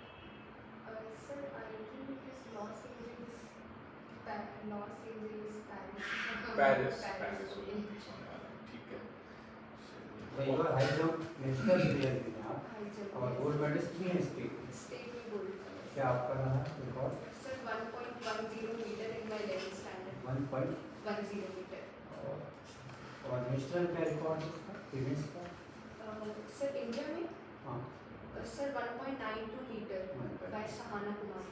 [SPEAKER 2] Sir I think it is Los Angeles,
[SPEAKER 5] Paris. Paris Olympics होने वाला है, ठीक है।
[SPEAKER 3] तो एक हाई जंप नेशनल प्लेयर भी हैं आप
[SPEAKER 2] हाई जंप
[SPEAKER 3] और गोल्ड मेडलिस्ट भी हैं स्टेट में।
[SPEAKER 2] स्टेट में गोल्ड।
[SPEAKER 3] क्या आपका रहा है record?
[SPEAKER 2] Sir 1.10 metre in my 11th standard.
[SPEAKER 3] 1.10
[SPEAKER 2] metre.
[SPEAKER 3] और नेशनल क्या रिकॉर्ड है इसका इवेंट्स का?
[SPEAKER 2] सर इंडिया में
[SPEAKER 3] हाँ
[SPEAKER 2] sir 1.92 metre by Sahana Kumar.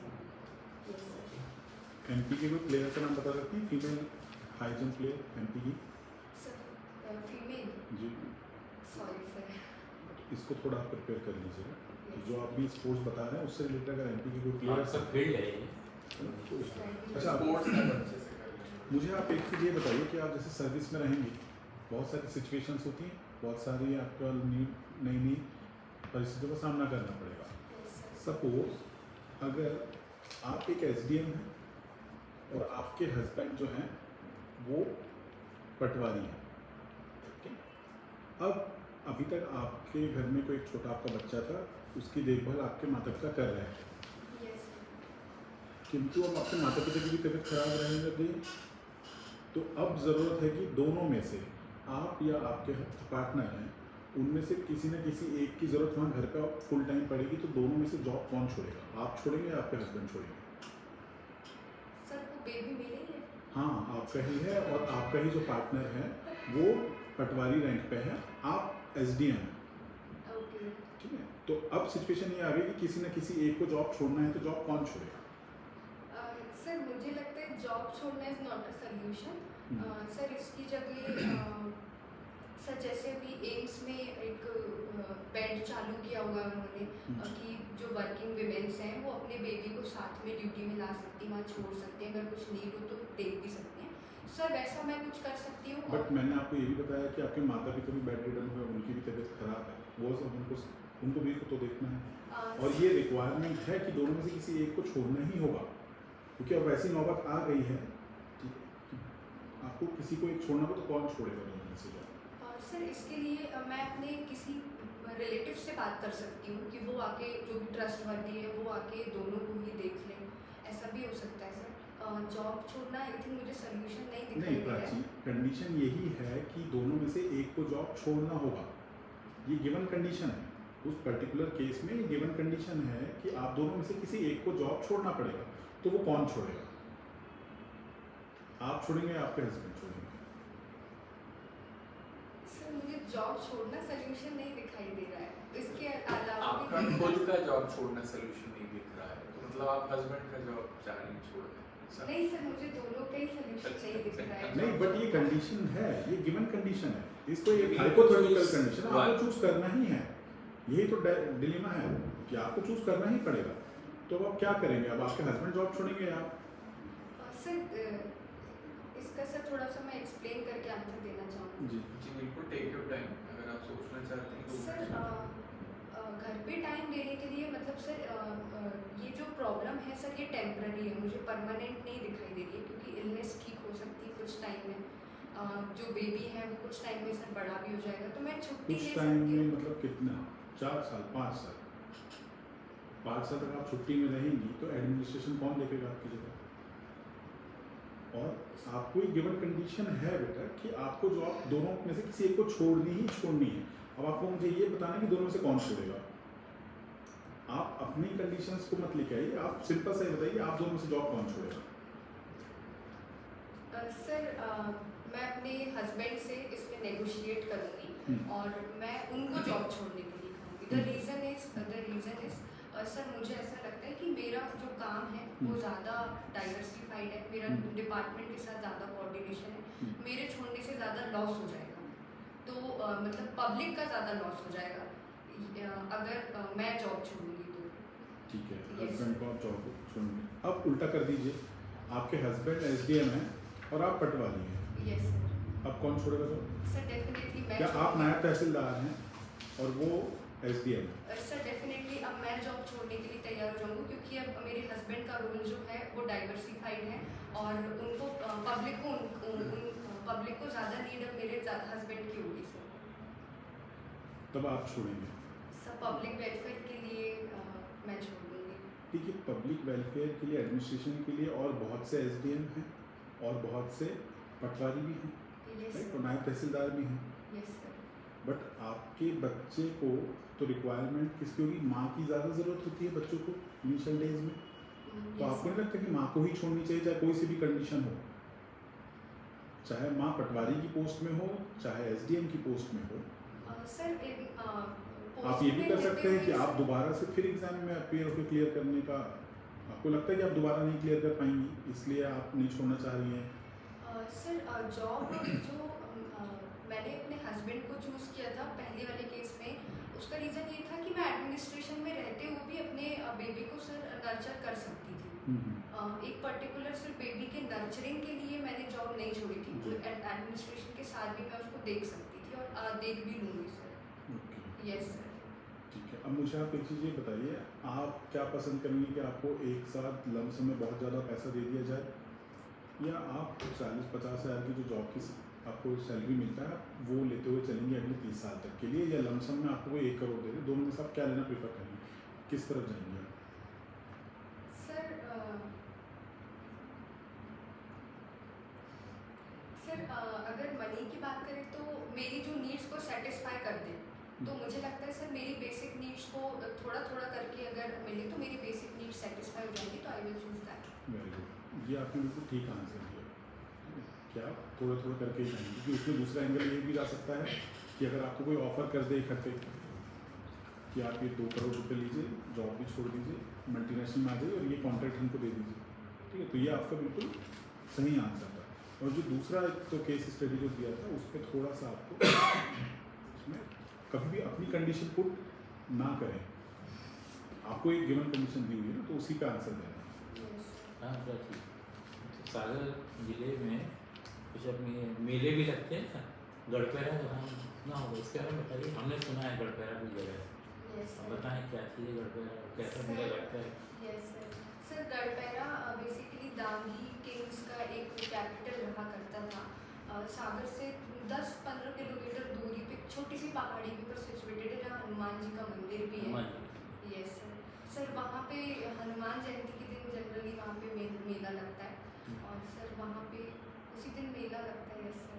[SPEAKER 2] Yes sir.
[SPEAKER 1] MP के कोई प्लेयर का नाम बता सकती हैं, female high jump player MP की?
[SPEAKER 2] Sir female.
[SPEAKER 1] जी,
[SPEAKER 2] सॉरी सर।
[SPEAKER 1] इसको थोड़ा आप प्रिपेयर कर लीजिएगा। तो जो आप भी स्पोर्ट्स बता रहे हैं उससे रिलेटेड अगर एमपी की कोई प्लेयर
[SPEAKER 4] सब फील्ड है ये।
[SPEAKER 1] अच्छा,
[SPEAKER 5] स्पोर्ट्स का अच्छे से कर लेंगे।
[SPEAKER 1] मुझे आप एक चीज़ ये बताइए कि आप जैसे सर्विस में रहेंगे, बहुत सारी सिचुएशंस होती हैं, बहुत सारी आपको नई नई परिस्थितियों का सामना करना पड़ेगा।
[SPEAKER 2] Yes sir.
[SPEAKER 1] सपोज अगर आप एक एसडीएम हैं और आपके हस्बैंड जो हैं वो पटवारी हैं, ठीक है? अब अभी तक आपके घर में कोई एक छोटा आपका बच्चा था, उसकी देखभाल आपके माता पिता कर रहे हैं,
[SPEAKER 2] यस सर।
[SPEAKER 1] किंतु अब आपके माता पिता की भी तबीयत खराब रहने लग गई, तो अब ज़रूरत है कि दोनों में से आप या आपके पार्टनर हैं उनमें से किसी न किसी एक की ज़रूरत वहाँ घर का फुल टाइम पड़ेगी, तो दोनों में से जॉब कौन छोड़ेगा? आप छोड़ेंगे या आपके हस्बैंड छोड़ेंगे?
[SPEAKER 2] सर वो बेबी मेरे ही है।
[SPEAKER 1] हाँ, आपका ही है और आपका ही जो पार्टनर है वो पटवारी रैंक पे है, आप एसडीएम हैं,
[SPEAKER 2] ओके।
[SPEAKER 1] ठीक है? तो अब सिचुएशन ये आ गई कि किसी न किसी एक को जॉब छोड़ना है, तो जॉब कौन छोड़ेगा?
[SPEAKER 2] सर मुझे लगता है जॉब छोड़ना is not a solution. Sir इसकी जगह सर जैसे अभी एम्स में एक बेड चालू किया हुआ है उन्होंने कि जो वर्किंग विमेंस हैं वो अपने बेबी को साथ में ड्यूटी में ला सकती हैं, वहाँ छोड़ सकती हैं, अगर कुछ नीड हो तो देख भी सकते हैं। सर वैसा मैं कुछ कर सकती हूँ।
[SPEAKER 1] बट मैंने आपको ये भी बताया कि आपके माता पिता भी बेड रिडन हुए, उनकी भी तबीयत खराब है, वो सब उनको भी तो देखना है, और ये रिक्वायरमेंट है कि दोनों में से किसी एक को छोड़ना ही होगा, क्योंकि अब वैसी नौबत आ गई है, ठीक है? आपको किसी को एक छोड़ना हो तो कौन छोड़ेगा दोनों में से जॉब?
[SPEAKER 2] सर इसके लिए मैं अपने किसी रिलेटिव से बात कर सकती हूँ कि वो आके जो भी ट्रस्टवर्दी है वो आके दोनों को ही देख लें, ऐसा भी हो सकता है सर। जॉब छोड़ना आई थिंक मुझे सोल्यूशन नहीं दिखाई
[SPEAKER 1] नहीं
[SPEAKER 2] दे रहा
[SPEAKER 1] प्राची,
[SPEAKER 2] है।
[SPEAKER 1] कंडीशन यही है कि दोनों में से एक को जॉब छोड़ना होगा, ये गिवन कंडीशन है। उस पर्टिकुलर केस में ये गिवन कंडीशन है कि आप दोनों में से किसी एक को जॉब छोड़ना पड़ेगा। तो वो कौन छोड़ेगा? आप छोड़ेंगे या आपके हस्बैंड छोड़ेंगे?
[SPEAKER 2] सर मुझे जॉब छोड़ना सोल्यूशन नहीं दिखाई दे रहा है, इसके अलावा
[SPEAKER 5] आपका
[SPEAKER 2] भी
[SPEAKER 5] खुद का जॉब छोड़ना सोल्यूशन नहीं दिख रहा है, तो मतलब आप हस्बैंड का जॉब चाह रही हैं छोड़ दें?
[SPEAKER 2] नहीं सर, मुझे दोनों का ही सोल्यूशन नहीं दिख रहा है।
[SPEAKER 1] नहीं, बट ये कंडीशन है, ये गिवन कंडीशन है, इसको ये हाइपोथेटिकल कंडीशन है, आपको चूज करना ही है। यही तो डिलेमा है कि आपको चूज करना ही पड़ेगा। तो अब आप क्या करेंगे? अब आपके हस्बैंड जॉब छोड़ेंगे या
[SPEAKER 2] सर इसका सर थोड़ा सा मैं एक्सप्लेन करके आंसर देना चाहूँगी।
[SPEAKER 1] जी
[SPEAKER 5] जी बिल्कुल, टेक योर टाइम, अगर आप सोचना चाहते हैं तो
[SPEAKER 2] सर घर पे टाइम देने के लिए मतलब सर ये जो प्रॉब्लम है सर ये टेम्प्ररी है, मुझे परमानेंट नहीं दिखाई दे रही है, क्योंकि इलनेस ठीक हो सकती है कुछ टाइम में। जो बेबी है वो कुछ टाइम में सर बड़ा भी हो जाएगा, तो मैं छुट्टी
[SPEAKER 1] कुछ
[SPEAKER 2] ले
[SPEAKER 1] टाइम
[SPEAKER 2] सकती
[SPEAKER 1] में
[SPEAKER 2] हूँ।
[SPEAKER 1] मतलब कितना? 4 साल, 5 साल? 5 साल तक आप छुट्टी में रहेंगी तो एडमिनिस्ट्रेशन कौन देखेगा आपकी जगह? और आपको एक गिवन कंडीशन है बेटा कि आपको जॉब दोनों में से किसी एक को छोड़नी ही छोड़नी है। अब आपको मुझे ये बताना है कि दोनों में से कौन छोड़ेगा। आप अपनी कंडीशंस को मत लेके आइए, आप सिंपल सा ये बताइए आप दोनों में से जॉब कौन छोड़ेगा?
[SPEAKER 2] सर मैं अपने हस्बैंड से इसमें नेगोशिएट करूँगी और मैं उनको जॉब छोड़ने के लिए कहूँगी। द रीज़न इज़ सर मुझे ऐसा लगता है कि मेरा जो काम है वो ज़्यादा डाइवर्सिफाइड है, मेरा डिपार्टमेंट के साथ ज़्यादा कोऑर्डिनेशन है, मेरे छोड़ने से ज़्यादा लॉस हो जाएगा, तो मतलब पब्लिक का ज़्यादा लॉस हो जाएगा अगर मैं जॉब छोड़ूंगी तो।
[SPEAKER 1] ठीक है,
[SPEAKER 2] Yes.
[SPEAKER 1] हस्बैंड को आप जॉब छोड़ेंगे। अब उल्टा कर दीजिए, आपके हस्बैंड SDM हैं और आप पटवारी हैं,
[SPEAKER 2] यस सर।
[SPEAKER 1] अब कौन छोड़ेगा जॉब?
[SPEAKER 2] सर डेफिनेटली मैं
[SPEAKER 1] क्या आप नायब तहसीलदार हैं और वो SDM है?
[SPEAKER 2] सर डेफिनेटली अब मैं जॉब छोड़ने के लिए तैयार हो जाऊंगी, क्योंकि अब मेरे हस्बैंड का रोल जो है वो डाइवर्सिफाइड है और उनको पब्लिक को ज़्यादा नीड अब मेरे हस्बैंड की होगी सर।
[SPEAKER 1] तब आप छोड़ेंगे।
[SPEAKER 2] सर पब्लिक वेलफेयर के लिए मैं छोड़ दूँगी।
[SPEAKER 1] ठीक है, पब्लिक वेलफेयर के लिए, एडमिनिस्ट्रेशन के लिए और बहुत से SDM हैं और बहुत से पटवारी भी हैं,
[SPEAKER 2] यस
[SPEAKER 1] राइट, और
[SPEAKER 2] सर।
[SPEAKER 1] नायब तहसीलदार भी हैं।
[SPEAKER 2] Yes sir.
[SPEAKER 1] बट आपके बच्चे को तो रिक्वायरमेंट किसकी होगी? माँ की ज़्यादा ज़रूरत होती है बच्चों को इनिशियल डेज में। तो आपको नहीं लगता कि माँ को ही छोड़नी चाहिए, चाहे कोई सी भी कंडीशन हो, चाहे माँ पटवारी की पोस्ट में हो चाहे SDM की पोस्ट में हो?
[SPEAKER 2] सर
[SPEAKER 1] आप ये भी कर सकते हैं कि आप दोबारा से फिर एग्जाम में अपीयर होकर क्लियर करने का, आपको लगता है कि आप दोबारा नहीं क्लियर कर पाएंगी इसलिए आप नहीं छोड़ना चाह रही हैं?
[SPEAKER 2] सर जॉब जो मैंने अपने हस्बैंड को चूज़ किया था पहले वाले केस में, उसका रीज़न ये था कि मैं एडमिनिस्ट्रेशन में रहते हुए भी अपने बेबी को सर नर्चर कर सकती थी। एक पर्टिकुलर सिर्फ बेबी के नर्चरिंग के लिए मैंने जॉब नहीं छोड़ी थी,
[SPEAKER 1] जी।
[SPEAKER 2] एडमिनिस्ट्रेशन के साथ भी मैं उसको देख सकती थी और देख भी लूँगी सर।
[SPEAKER 1] Okay,
[SPEAKER 2] yes sir.
[SPEAKER 1] ठीक है। अब मुझे आप एक चीज़ ये बताइए, आप क्या पसंद करेंगे कि आपको एक साथ लमसम में बहुत ज़्यादा पैसा दे दिया जाए, या आप 40-50 हज़ार की जो जॉब की आपको सैलरी मिलता है वो लेते हुए चलेंगे अगले 30 साल तक के लिए, या लमसम में आपको 1 करोड़ दे दे? दोनों में से आप क्या लेना प्रेफर करेंगे, किस तरफ जाएंगे आप?
[SPEAKER 2] सर अगर मनी की बात करें तो मेरी जो नीड्स को सेटिस्फाई कर दे, तो मुझे लगता है सर मेरी बेसिक नीड्स को थोड़ा थोड़ा करके अगर मिले तो मेरी बेसिक नीड्स सेटिस्फाई हो जाएंगी, तो I will choose that.
[SPEAKER 1] Very good, ये आपने बिल्कुल ठीक आंसर दिया। क्या थोड़ा थोड़ा करके ही जाएंगे, क्योंकि उसमें दूसरा एंगल ये भी जा सकता है कि अगर आपको कोई ऑफर कर दे इकट्ठे कि आप ये 2 करोड़ रुपए लीजिए, जॉब भी छोड़ दीजिए, मल्टीनेशनल में आ जाइए और ये कॉन्ट्रैक्ट हमको दे दीजिए, ठीक है, तो ये आपका बिल्कुल सही आंसर था। और जो दूसरा एक तो केस स्टडी जो दिया था उस पर थोड़ा सा आपको उसमें कभी भी अपनी कंडीशन पुट ना करें, आपको एक गिवन कंडीशन दी हुई है ना, तो उसी का आंसर देना।
[SPEAKER 4] हाँ प्राची, सागर जिले में कुछ अपने मेले भी लगते हैं ना, गढ़पेरा जहाँ ना हो, इसके बारे में बताइए। हमने सुना है गढ़पेरा भी जगह है,
[SPEAKER 2] यस
[SPEAKER 4] अब बताएं क्या चीज़ है गढ़पेरा, कैसा मेला लगता है?
[SPEAKER 2] Yes sir. Sir Garhpehra basically Dangi kings का एक कैपिटल रहा करता था, सागर से 10-15 किलोमीटर दूरी पे छोटी सी पहाड़ी के ऊपर सिचुएटेड है जहाँ हनुमान जी का मंदिर भी है।
[SPEAKER 4] Hanuman ji.
[SPEAKER 2] Yes sir. Sir वहाँ पे हनुमान जयंती के दिन जनरली वहाँ पे मेला लगता है और सर वहाँ पे उसी दिन मेला लगता है। Yes sir.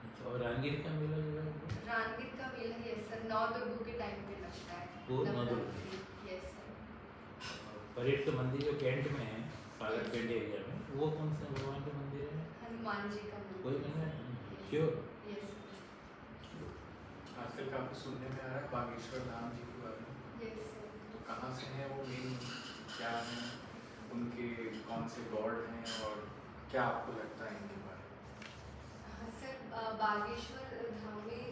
[SPEAKER 4] अच्छा, और राजगीर का मेला जो है
[SPEAKER 2] रानगीर का मेला यस सर 9 दुर्गों के टाइम पे लगता है।
[SPEAKER 4] वो 9 दुर्गों।
[SPEAKER 2] नवरात्रि। Yes sir.
[SPEAKER 4] परेड का मंदिर जो कैंट में है, सागर कैंट एरिया में, वो कौन सा भगवान का मंदिर है?
[SPEAKER 2] हनुमान जी का मंदिर।
[SPEAKER 4] कोई मंदिर है? श्योर।
[SPEAKER 2] यस
[SPEAKER 5] आजकल काफ़ी सुनने में आ रहा है बागेश्वर धाम जी के बारे में,
[SPEAKER 2] यस सर।
[SPEAKER 5] तो कहाँ से हैं वो, मेन क्या हैं उनके, कौन से गॉड हैं और क्या आपको लगता है इनके बारे में?
[SPEAKER 2] हाँ सर बागेश्वर धाम में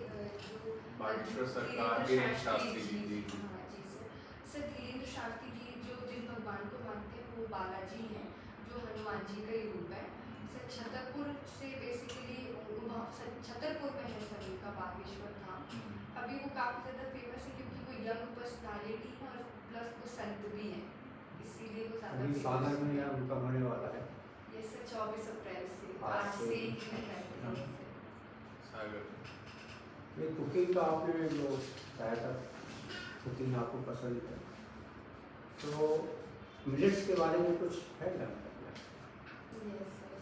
[SPEAKER 2] जो
[SPEAKER 5] बागेश्वर सरकार
[SPEAKER 2] धीरेन्द्र
[SPEAKER 5] के शास्त्री जी जी जी।
[SPEAKER 2] हाँ जी सर। सर धीरेन्द्र शास्त्री जी जो जिस भगवान को मानते हैं वो बालाजी हैं जो हनुमान जी का ही रूप है। सर छतरपुर से बेसिकली छतरपुर में है सर उनका बागेश्वर धाम। अभी वो काफ़ी ज़्यादा फेमस है क्योंकि वो यंग पर्सनालिटी है और प्लस वो संत भी हैं, इसीलिए वो ज़्यादा
[SPEAKER 3] अभी सागर में या उनका होने वाला है।
[SPEAKER 2] ये सर 24 अप्रैल से
[SPEAKER 3] आज
[SPEAKER 2] आज
[SPEAKER 3] से।
[SPEAKER 2] से ही है।
[SPEAKER 5] सागर
[SPEAKER 3] ये कुकिंग का आपने जो बताया था, कुकिंग आपको पसंद है, तो मिलेट्स के बारे में कुछ है जानकारी?
[SPEAKER 2] Yes sir.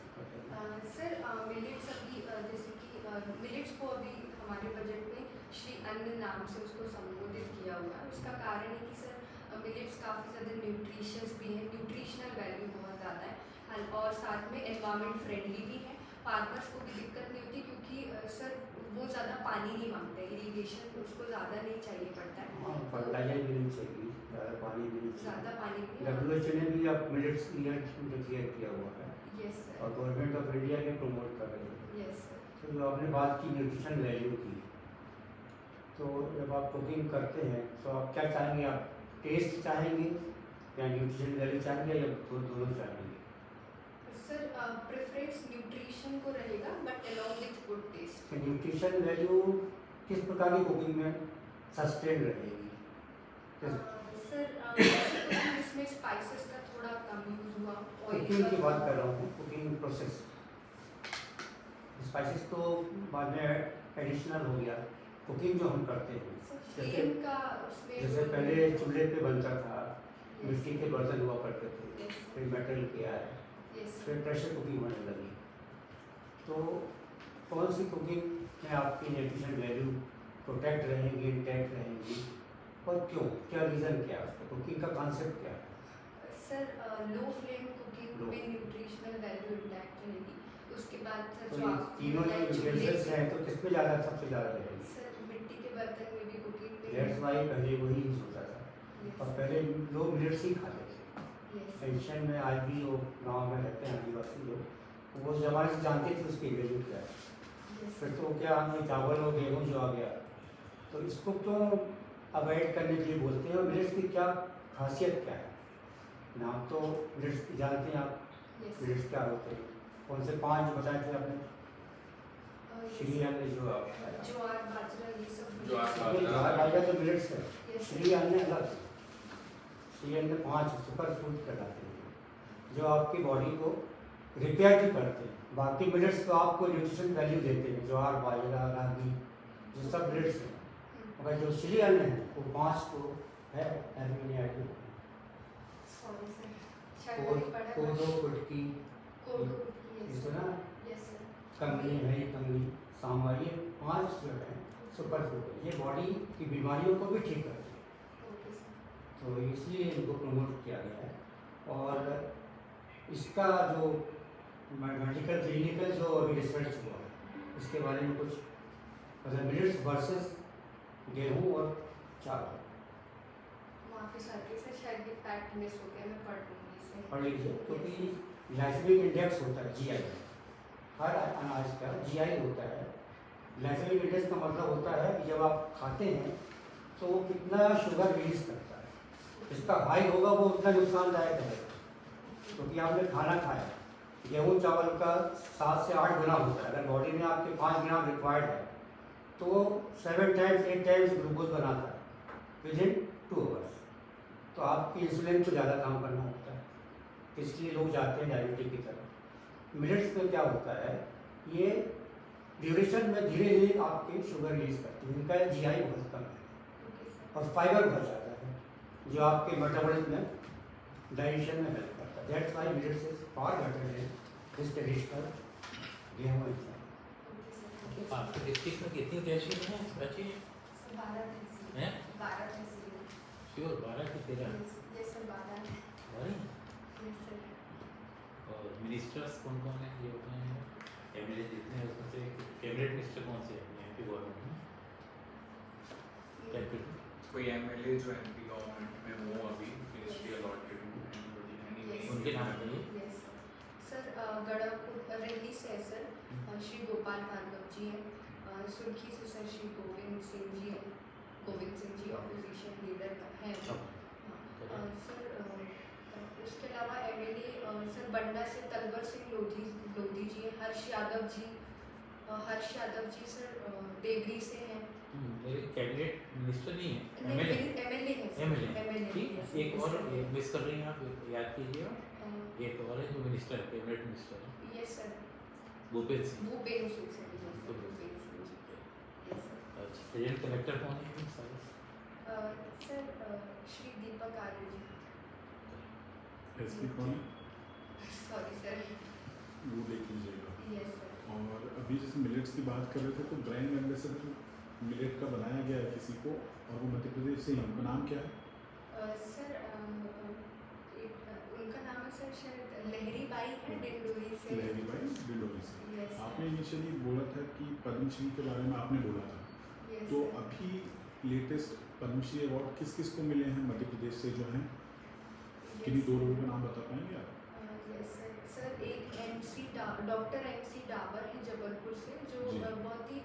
[SPEAKER 2] सर मिलेट्स अभी जैसे कि मिलेट्स को अभी हमारे बजट में श्री अन्न नाम से उसको संबोधित किया हुआ है। उसका कारण है कि सर मिलेट्स काफ़ी ज़्यादा न्यूट्रिशियस भी है, न्यूट्रिशनल वैल्यू बहुत ज़्यादा है और साथ में एनवायरनमेंट फ्रेंडली भी है। फार्मर्स को भी दिक्कत नहीं होती क्योंकि सर वो ज़्यादा पानी नहीं मांगते, इरीगेशन उसको ज़्यादा नहीं चाहिए पड़ता है।
[SPEAKER 3] हाँ, फर्टिलाइजर भी नहीं चाहिए, ज़्यादा पानी भी नहीं चाहिए।
[SPEAKER 2] ज़्यादा पानी भी
[SPEAKER 3] WHO ने भी अब मिलेट्स ईयर डिक्लेयर किया हुआ है
[SPEAKER 2] यस सर।
[SPEAKER 3] और गवर्नमेंट ऑफ इंडिया भी प्रमोट कर रही है।
[SPEAKER 2] Yes sir.
[SPEAKER 3] तो जो आपने बात की न्यूट्रिशन वैल्यू की, तो जब आप कुकिंग करते हैं तो आप क्या चाहेंगे? आप टेस्ट चाहेंगे या न्यूट्रिशन वैल्यू चाहेंगे या दोनों चाहेंगे?
[SPEAKER 2] सर प्रेफरेंस न्यूट्रिशन को रहेगा but along with good taste.
[SPEAKER 3] तो न्यूट्रिशन वैल्यू किस प्रकार की कुकिंग में सस्टेन रहेगी?
[SPEAKER 2] सर इसमें स्पाइसेस का थोड़ा कम यूज हुआ,
[SPEAKER 3] कुकिंग की बात कर रहा हूँ, कुकिंग प्रोसेस। स्पाइसेस तो बाद में एडिशनल हो गया, कुकिंग जो हम करते हैं जैसे पहले चूल्हे पे बनता था, मिट्टी के बर्तन हुआ करते थे, फिर मेटल के आए, फिर प्रेशर कुकिंग होने लगी। तो कौन सी कुकिंग में आपकी न्यूट्रिशन वैल्यू प्रोटेक्ट रहेंगी, इंटैक्ट रहेंगी और क्यों? क्या रीज़न क्या है उसका? कुकिंग का कॉन्सेप्ट क्या है?
[SPEAKER 2] सर लो फ्लेम कुकिंग में न्यूट्रिशनल वैल्यू इंटैक्ट रहेगी। उसके बाद सर जो आप
[SPEAKER 3] तीनों जो यूटेंसिल्स हैं तो किस पे ज़्यादा सबसे ज़्यादा रहेगी?
[SPEAKER 2] सर मिट्टी के बर्तन में भी कुकिंग में
[SPEAKER 3] दैट्स वाई पहले वही यूज़ होता था और पहले लोग मिलेट्स ही खाते थे। पेंशन में आज भी लोग गाँव में रहते हैं आदिवासी लोग, वो ज़माने से जानते थे उसकी वैल्यू क्या है। फिर तो क्या हमें चावल और गेहूँ जो आ गया, तो इसको क्यों अवॉइड करने के लिए बोलते हैं और मिलेट्स की क्या खासियत क्या है? नाम तो मिलेट्स की जानते हैं आप, मिलेट्स क्या होते हैं? कौन से 5 बताए थे आपने? श्री अन्न जो आप
[SPEAKER 2] ज्वार बाजरा ये सब
[SPEAKER 3] ज्वार बाजरा तो मिलेट्स है, श्री अन्न अलग। श्री अन्न 5 सुपर फूड कहलाते हैं जो आपकी बॉडी को रिपेयर भी करते हैं। बाकी मिलेट्स तो आपको न्यूट्रिशन वैल्यू देते हैं, ज्वार बाजरा रागी जो सब मिलेट्स हैं, मगर जो श्री अन्न है वो 5 को है एल्यूमिनियम,
[SPEAKER 2] सॉरी सर
[SPEAKER 3] कोदो कुटकी, सुना, कंगनी है, कंगनी सांभर, ये 5 जो है सुपर फूड है, ये बॉडी की बीमारियों को भी ठीक करते हैं। तो इसलिए इनको प्रमोट किया गया है और इसका जो मेडिकल क्लिनिकल जो अभी रिसर्च हुआ है इसके बारे में कुछ मतलब मिलेट्स वर्सेस गेहूँ और चावल पढ़ लीजिए, क्योंकि ग्लाइसेमिक इंडेक्स होता है GI, हर अनाज का GI होता है। ग्लाइसेमिक इंडेक्स का मतलब होता है कि जब आप खाते हैं तो वो कितना शुगर रिलीज करता है, जिसका हाई होगा वो उतना नुकसानदायक है, क्योंकि आपने खाना खाया। गेहूँ चावल का 7 से 8 गुना होता है, अगर बॉडी में आपके 5 ग्राम रिक्वायर्ड है तो 7 टाइम्स 8 टाइम्स ग्लूकोज बनाता है विद इन 2 आवर्स। तो आपकी इंसुलिन को ज़्यादा काम करना होता है, इसलिए लोग जाते हैं डायबिटीज की तरफ। मिलेट्स में क्या होता है, ये ड्यूरेशन में धीरे धीरे आपके शुगर रिलीज करती है, इनका जीआई बहुत कम है
[SPEAKER 2] ओके सर।
[SPEAKER 3] और फाइबर बहुत ज़्यादा है जो आपके मेटाबॉलिज्म में डाइजेशन में हेल्प करता है। That's why millets is far better than this traditional गेहूं एग्जाम।
[SPEAKER 2] Okay sir.
[SPEAKER 4] तो आपके डिस्ट्रिक्ट में कितनी तहसील हैं बची
[SPEAKER 2] सर 12 तहसील
[SPEAKER 4] हैं?
[SPEAKER 2] 12 तहसील है।
[SPEAKER 4] श्योर 12 की 13
[SPEAKER 2] यस सर 12 है। Yes sir.
[SPEAKER 4] और मिनिस्टर्स कौन कौन है ये बताएं? एमएलए जितने हैं उसमें से कैबिनेट मिनिस्टर कौन से हैं यहाँ की गवर्नमेंट में? कैपिटल
[SPEAKER 5] कोई एमएलए जो एमपी गवर्नमेंट में हो अभी मिनिस्ट्री अलॉटेड हो एनी
[SPEAKER 2] Yes.
[SPEAKER 4] उनके नाम बताइए।
[SPEAKER 2] Yes sir. गढ़पुर रेड्डी से है सर, श्री गोपाल भार्गव जी हैं। सुर्खी से सर श्री गोविंद सिंह जी हैं। गोविंद सिंह जी ऑपोजिशन लीडर हैं। हाँ, सर उसके अलावा एमएलए सर बंडा से तलवर सिंह लोधी जी हैं। हर्ष यादव जी सर देवरी से हैं।
[SPEAKER 4] मेरे कैबिनेट मिनिस्टर नहीं है
[SPEAKER 2] नहीं,
[SPEAKER 4] एमएलए
[SPEAKER 2] एमएलए हैं सर।
[SPEAKER 4] एमएलए
[SPEAKER 2] एमएलए
[SPEAKER 4] ठीक
[SPEAKER 2] yes,
[SPEAKER 4] है। एक
[SPEAKER 2] yes,
[SPEAKER 4] और
[SPEAKER 2] sir.
[SPEAKER 4] मिस कर रही हैं आप, याद कीजिए एक और है जो मिनिस्टर कैबिनेट मिनिस्टर है
[SPEAKER 2] yes sir.
[SPEAKER 4] Bhupesh Singh.
[SPEAKER 2] Bhupendra Singh sir. yes, sir, Bhupendra Singh ji. Yes sir.
[SPEAKER 4] अच्छा प्रेजेंट कलेक्टर कौन है सारे?
[SPEAKER 2] सर श्री दीपक आर्य जी।
[SPEAKER 1] एसपी कौन है
[SPEAKER 2] सॉरी सर।
[SPEAKER 1] वो देख लीजिएगा।
[SPEAKER 2] Yes sir.
[SPEAKER 1] और अभी जैसे मिलेट्स की बात कर रहे थे तो ब्रांड एम्बेसडर मिलेट का बनाया गया है किसी को और वो मध्य प्रदेश से ही, उनका नाम क्या है?
[SPEAKER 2] सर उनका नाम है सर शायद लहरी बाई है डिंडोरी से।
[SPEAKER 1] लहरी भाई डिंडोरी से।
[SPEAKER 2] यस
[SPEAKER 1] आपने इनिशियली बोला था कि पद्मश्री के बारे में आपने बोला था,
[SPEAKER 2] यस
[SPEAKER 1] तो अभी लेटेस्ट पद्मश्री अवार्ड किस किस को मिले हैं मध्य प्रदेश से जो हैं? किन्हीं दो लोगों का नाम बता पाएंगे आप?
[SPEAKER 2] Yes sir. सर एक डॉक्टर MC डावर है जबलपुर से जो
[SPEAKER 1] जी।
[SPEAKER 2] बहुत ही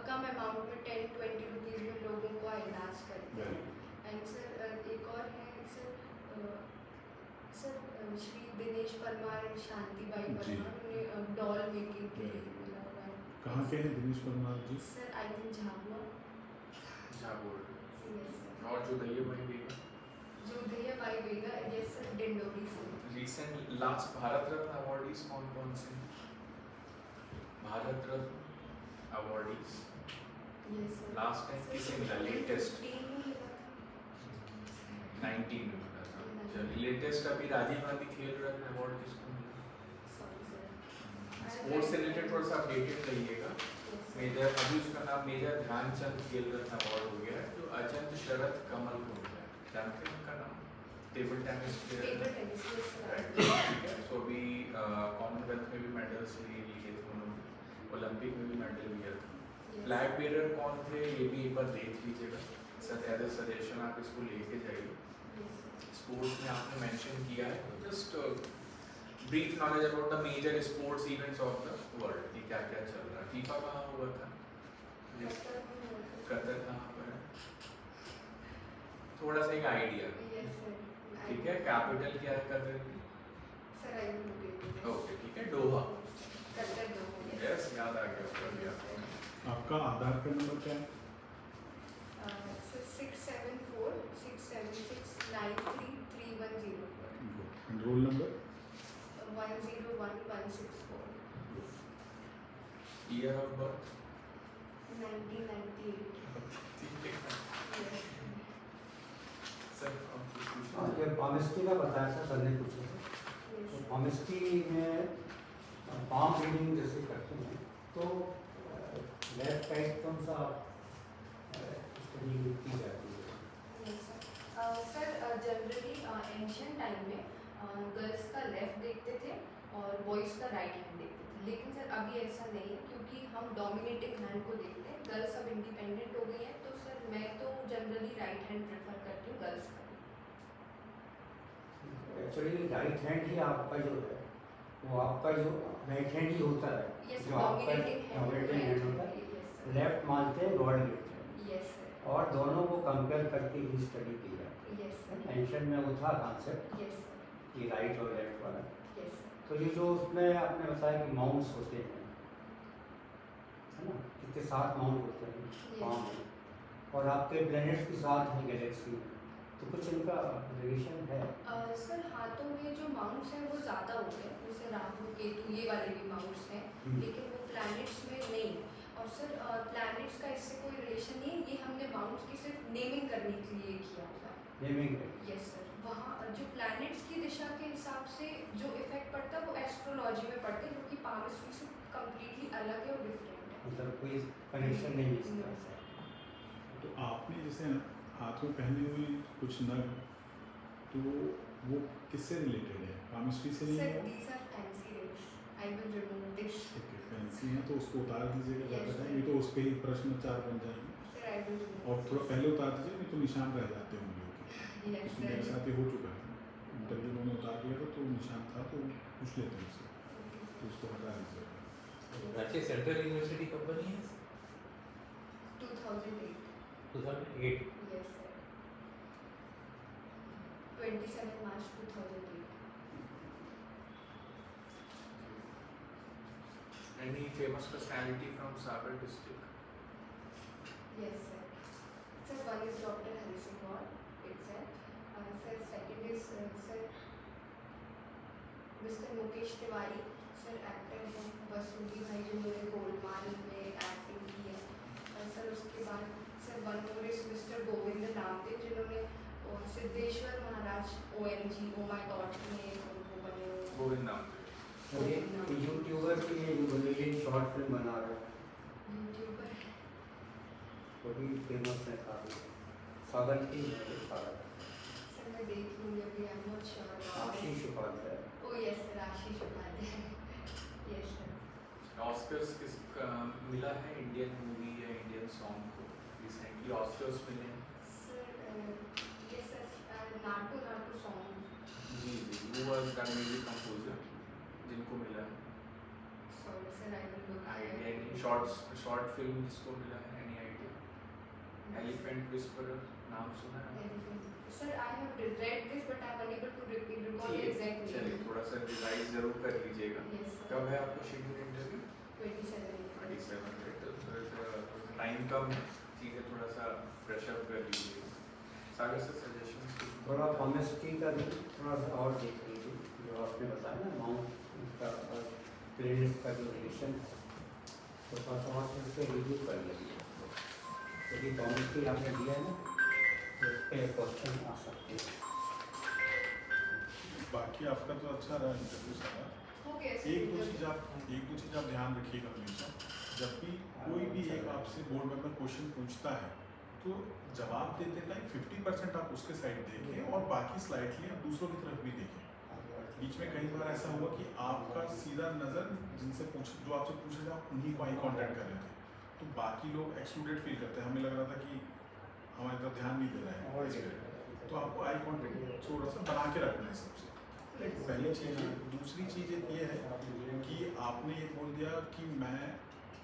[SPEAKER 2] कम अमाउंट में 10-20 रुपीज़ में लोगों का इलाज करते हैं।
[SPEAKER 1] वेरी
[SPEAKER 2] एंड सर एक और है सर श्री दिनेश परमार एंड शांतिबाई
[SPEAKER 1] जी।
[SPEAKER 2] परमार, उन्हें डॉल मेकिंग के लिए मिला हुआ है।
[SPEAKER 1] कहाँ के हैं Dinesh Parmar ji?
[SPEAKER 2] Sir I think Jhabua.
[SPEAKER 5] Jhabua
[SPEAKER 2] yes sir.
[SPEAKER 5] और जो दैया भाई बेगा
[SPEAKER 2] जो दहिया बाई बेगा यस सर डिंडोरी से।
[SPEAKER 5] Recent last Bharat Ratna awardees कौन कौन से हैं? Bharat Ratna awardees
[SPEAKER 2] yes sir.
[SPEAKER 5] Last time किसे मिला? लेटेस्ट
[SPEAKER 2] 15 में मिला था।
[SPEAKER 5] 19 में मिला था। चलिए लेटेस्ट अभी राजीव गांधी खेल रत्न अवार्ड किसको मिला?
[SPEAKER 2] Sorry sir.
[SPEAKER 5] स्पोर्ट्स से रिलेटेड थोड़ा सा अपडेटेड रहिएगा। मेजर अभी उसका नाम मेजर ध्यानचंद खेल रत्न अवार्ड हो गया है जो अचंत शरद कमल को मिला है। जानते हैं उनका नाम? Table tennis
[SPEAKER 2] table
[SPEAKER 5] player.
[SPEAKER 2] Tennis yes
[SPEAKER 5] right
[SPEAKER 2] sir.
[SPEAKER 5] ठीक है। सो अभी कॉमनवेल्थ में भी मेडल्स ले लिए थे उन्होंने, ओलंपिक में भी मेडल लिया था। फ्लैग बेरर कौन थे ये भी एक बार देख लीजिएगा। सर एज ए सजेशन आप इसको लेके जाइए। स्पोर्ट्स में आपने मेंशन किया है तो just brief knowledge about the major sports events of the world कि क्या क्या चल रहा है। फीफा कहाँ हुआ था? कतर कहाँ पर है? थोड़ा सा एक आइडिया
[SPEAKER 2] यस सर।
[SPEAKER 5] ठीक है। कैपिटल क्या है कतर की?
[SPEAKER 2] सर आई विल
[SPEAKER 5] ओके ठीक है। दोहा।
[SPEAKER 2] कतर दो
[SPEAKER 5] यस याद आ गया कर दिया।
[SPEAKER 1] आपका आधार कार्ड नंबर क्या है?
[SPEAKER 2] Sir 674 676 93310
[SPEAKER 1] and roll number?
[SPEAKER 2] 101164
[SPEAKER 5] year of birth?
[SPEAKER 2] 1998
[SPEAKER 5] ठीक है सर।
[SPEAKER 3] हाँ, ये पामिस्ट्री का बताया था सर ने पूछा था। तो पामिस्ट्री में पाम रीडिंग जैसे करते हैं तो लेफ्ट साइड कौन सा स्टडी की जाती है?
[SPEAKER 2] सर जनरली एंशियंट टाइम में गर्ल्स का लेफ्ट देखते थे और बॉयज़ का राइट हैंड देखते थे, लेकिन सर अभी ऐसा नहीं है क्योंकि हम डोमिनेटिंग हैंड को देखते हैं। गर्ल्स अब इंडिपेंडेंट हो गई हैं तो सर मैं तो जनरली राइट हैंड प्रेफर करती हूँ गर्ल्स का।
[SPEAKER 3] एक्चुअली राइट हैंड ही आपका जो है वो आपका जो राइट हैंड ही होता है
[SPEAKER 2] यस
[SPEAKER 3] जो आपका
[SPEAKER 2] डोमिनेटिंग
[SPEAKER 3] डोमिनेटिंग हैंड होता है।
[SPEAKER 2] है।
[SPEAKER 3] लेफ्ट मानते हैं गॉड गिफ्ट है
[SPEAKER 2] यस सर।
[SPEAKER 3] और दोनों को कंपेयर करके ही स्टडी की जाती
[SPEAKER 2] यस
[SPEAKER 3] है।
[SPEAKER 2] सर।
[SPEAKER 3] एंशियंट में वो था कॉन्सेप्ट
[SPEAKER 2] यस सर।
[SPEAKER 3] कि राइट और लेफ्ट वाला।
[SPEAKER 2] Yes sir.
[SPEAKER 3] तो ये जो उसमें आपने बताया कि माउंट्स होते हैं है ना, कितने 7 माउंट होते हैं पाम में, और आपके प्लैनेट्स भी 7 हैं गैलेक्सी में, तो कुछ इनका रिलेशन है?
[SPEAKER 2] सर हाथों में जो माउंट्स हैं वो ज़्यादा होते हैं, जैसे राहु केतु ये वाले भी माउंट्स हैं, लेकिन वो प्लैनेट्स में नहीं। और सर प्लैनेट्स का इससे कोई रिलेशन नहीं है, ये हमने बाउंड्स की सिर्फ नेमिंग करने के लिए किया हुआ है।
[SPEAKER 3] नेमिंग है।
[SPEAKER 2] यस सर, वहाँ जो प्लैनेट्स की दिशा के हिसाब से जो इफेक्ट पड़ता है वो एस्ट्रोलॉजी में पड़ता है, जो कि पामिस्ट्री से कम्प्लीटली अलग है और डिफरेंट है।
[SPEAKER 3] मतलब कोई कनेक्शन नहीं है इसका।
[SPEAKER 1] तो आपने जैसे हाथ में पहनी हुई कुछ नग, तो वो किससे रिलेटेड है? पामिस्ट्री से नहीं
[SPEAKER 2] सर
[SPEAKER 1] है?
[SPEAKER 2] These are fancy rings, I will remove this.
[SPEAKER 1] Okay, fancy है तो उसको उतार दीजिएगा
[SPEAKER 2] Yes,
[SPEAKER 1] ज़्यादा
[SPEAKER 2] sir.
[SPEAKER 1] टाइम, नहीं तो उस पर ही प्रश्न 4 बन जाएंगे।
[SPEAKER 2] Sir I will remove.
[SPEAKER 1] और थोड़ा पहले उतार दीजिए, नहीं तो निशान रह जाते हैं उंगलियों के।
[SPEAKER 2] यस
[SPEAKER 1] उसमें मेरे
[SPEAKER 2] सर।
[SPEAKER 1] साथ ये हो चुका है, इंटरव्यू में उतार दिया था तो निशान था, तो पूछ लेते हैं उससे, तो उसको हटा दीजिएगा।
[SPEAKER 4] रांची सेंट्रल यूनिवर्सिटी कब बनी है?
[SPEAKER 2] 2008।
[SPEAKER 4] 2008।
[SPEAKER 2] Yes sir, 27 March 2008।
[SPEAKER 5] Any famous personality from Sagar district?
[SPEAKER 2] Yes sir. Sir, one is Dr. Hari Singh Gaur itself. Sir, second is sir Mr. Mukesh Tiwari. Sir, actor हैं वसूली भाई, जिन्होंने गोलमाल में एक्टिंग की है। सर उसके बाद sir one more is mister Govind Namdev, जिन्होंने सिद्धेश्वर महाराज OMG ओ माय गॉड में उनको बने हुए हैं।
[SPEAKER 5] गोविंद नाम
[SPEAKER 3] और ये यूट्यूबर की ये जो शॉर्ट फिल्म बना रहा है,
[SPEAKER 2] यूट्यूबर
[SPEAKER 3] वो भी फेमस है काफ़ी। सागर की सागर
[SPEAKER 2] सर मैं देख लूँगी अभी, I am not sure.
[SPEAKER 3] Ashish Upadhyay.
[SPEAKER 2] Oh yes sir, Ashish Upadhyay. Yes sir.
[SPEAKER 5] Oscars किस मिला है इंडियन मूवी या इंडियन सॉन्ग को? रिसेंटली ऑस्कर्स मिले हैं।
[SPEAKER 2] Sir yes sir, Naatu Naatu song.
[SPEAKER 5] जी जी, वो वाज द म्यूजिक कंपोजर जिनको मिला है।
[SPEAKER 2] Sorry sir, I will look.
[SPEAKER 5] Idea नहीं, शॉर्ट फिल्म जिसको मिला है, एनी आइडिया? एलिफेंट विस्परर नाम सुना है?
[SPEAKER 2] Sir I have read this but I am unable to recall the exact name.
[SPEAKER 5] चलिए थोड़ा सा रिवाइज जरूर कर लीजिएगा।
[SPEAKER 2] Yes sir.
[SPEAKER 5] कब है आपका शेड्यूल इंटरव्यू?
[SPEAKER 2] 27
[SPEAKER 5] है, तो थोड़ा सा टाइम कम है, चीज़ें थोड़ा सा फ्रेश अप कर लीजिएगा। सागर से सजेशन
[SPEAKER 3] थोड़ा कॉमेस्ट्री का भी थोड़ा सा और देख लीजिए, जो आपने बताया ना माउंट का और प्लेलिस्ट का जो रिलेशन है, तो थोड़ा सा वहाँ से उसे रिव्यू कर लीजिए। क्योंकि कॉमेस्ट्री आपने दिया है ना, तो उस पर क्वेश्चन आ सकते हैं।
[SPEAKER 1] बाकी आपका तो अच्छा रहा इंटरव्यू सारा।
[SPEAKER 2] हो गया सर।
[SPEAKER 1] एक दो चीज़ आप ध्यान रखिएगा हमेशा, जब भी कोई भी एक आपसे बोर्ड मेंबर क्वेश्चन पूछता है तो जवाब देते टाइम 50% आप उसके साइड देखें और बाकी स्लाइडली आप दूसरों की तरफ भी देखें। बीच में कई बार ऐसा हुआ कि आपका सीधा नज़र जिनसे जो आपसे पूछ रहे थे आप उन्हीं को आई कॉन्टैक्ट कर रहे थे, तो बाकी लोग एक्सक्लूडेड फील करते हैं, हमें लग रहा था कि हमारी तरफ ध्यान नहीं दे रहा है इस पे। तो आपको आई कॉन्टैक्ट थोड़ा सा बना के रखना है सबसे, पहली चीज़। दूसरी चीज़ ये है कि आपने ये बोल दिया कि मैं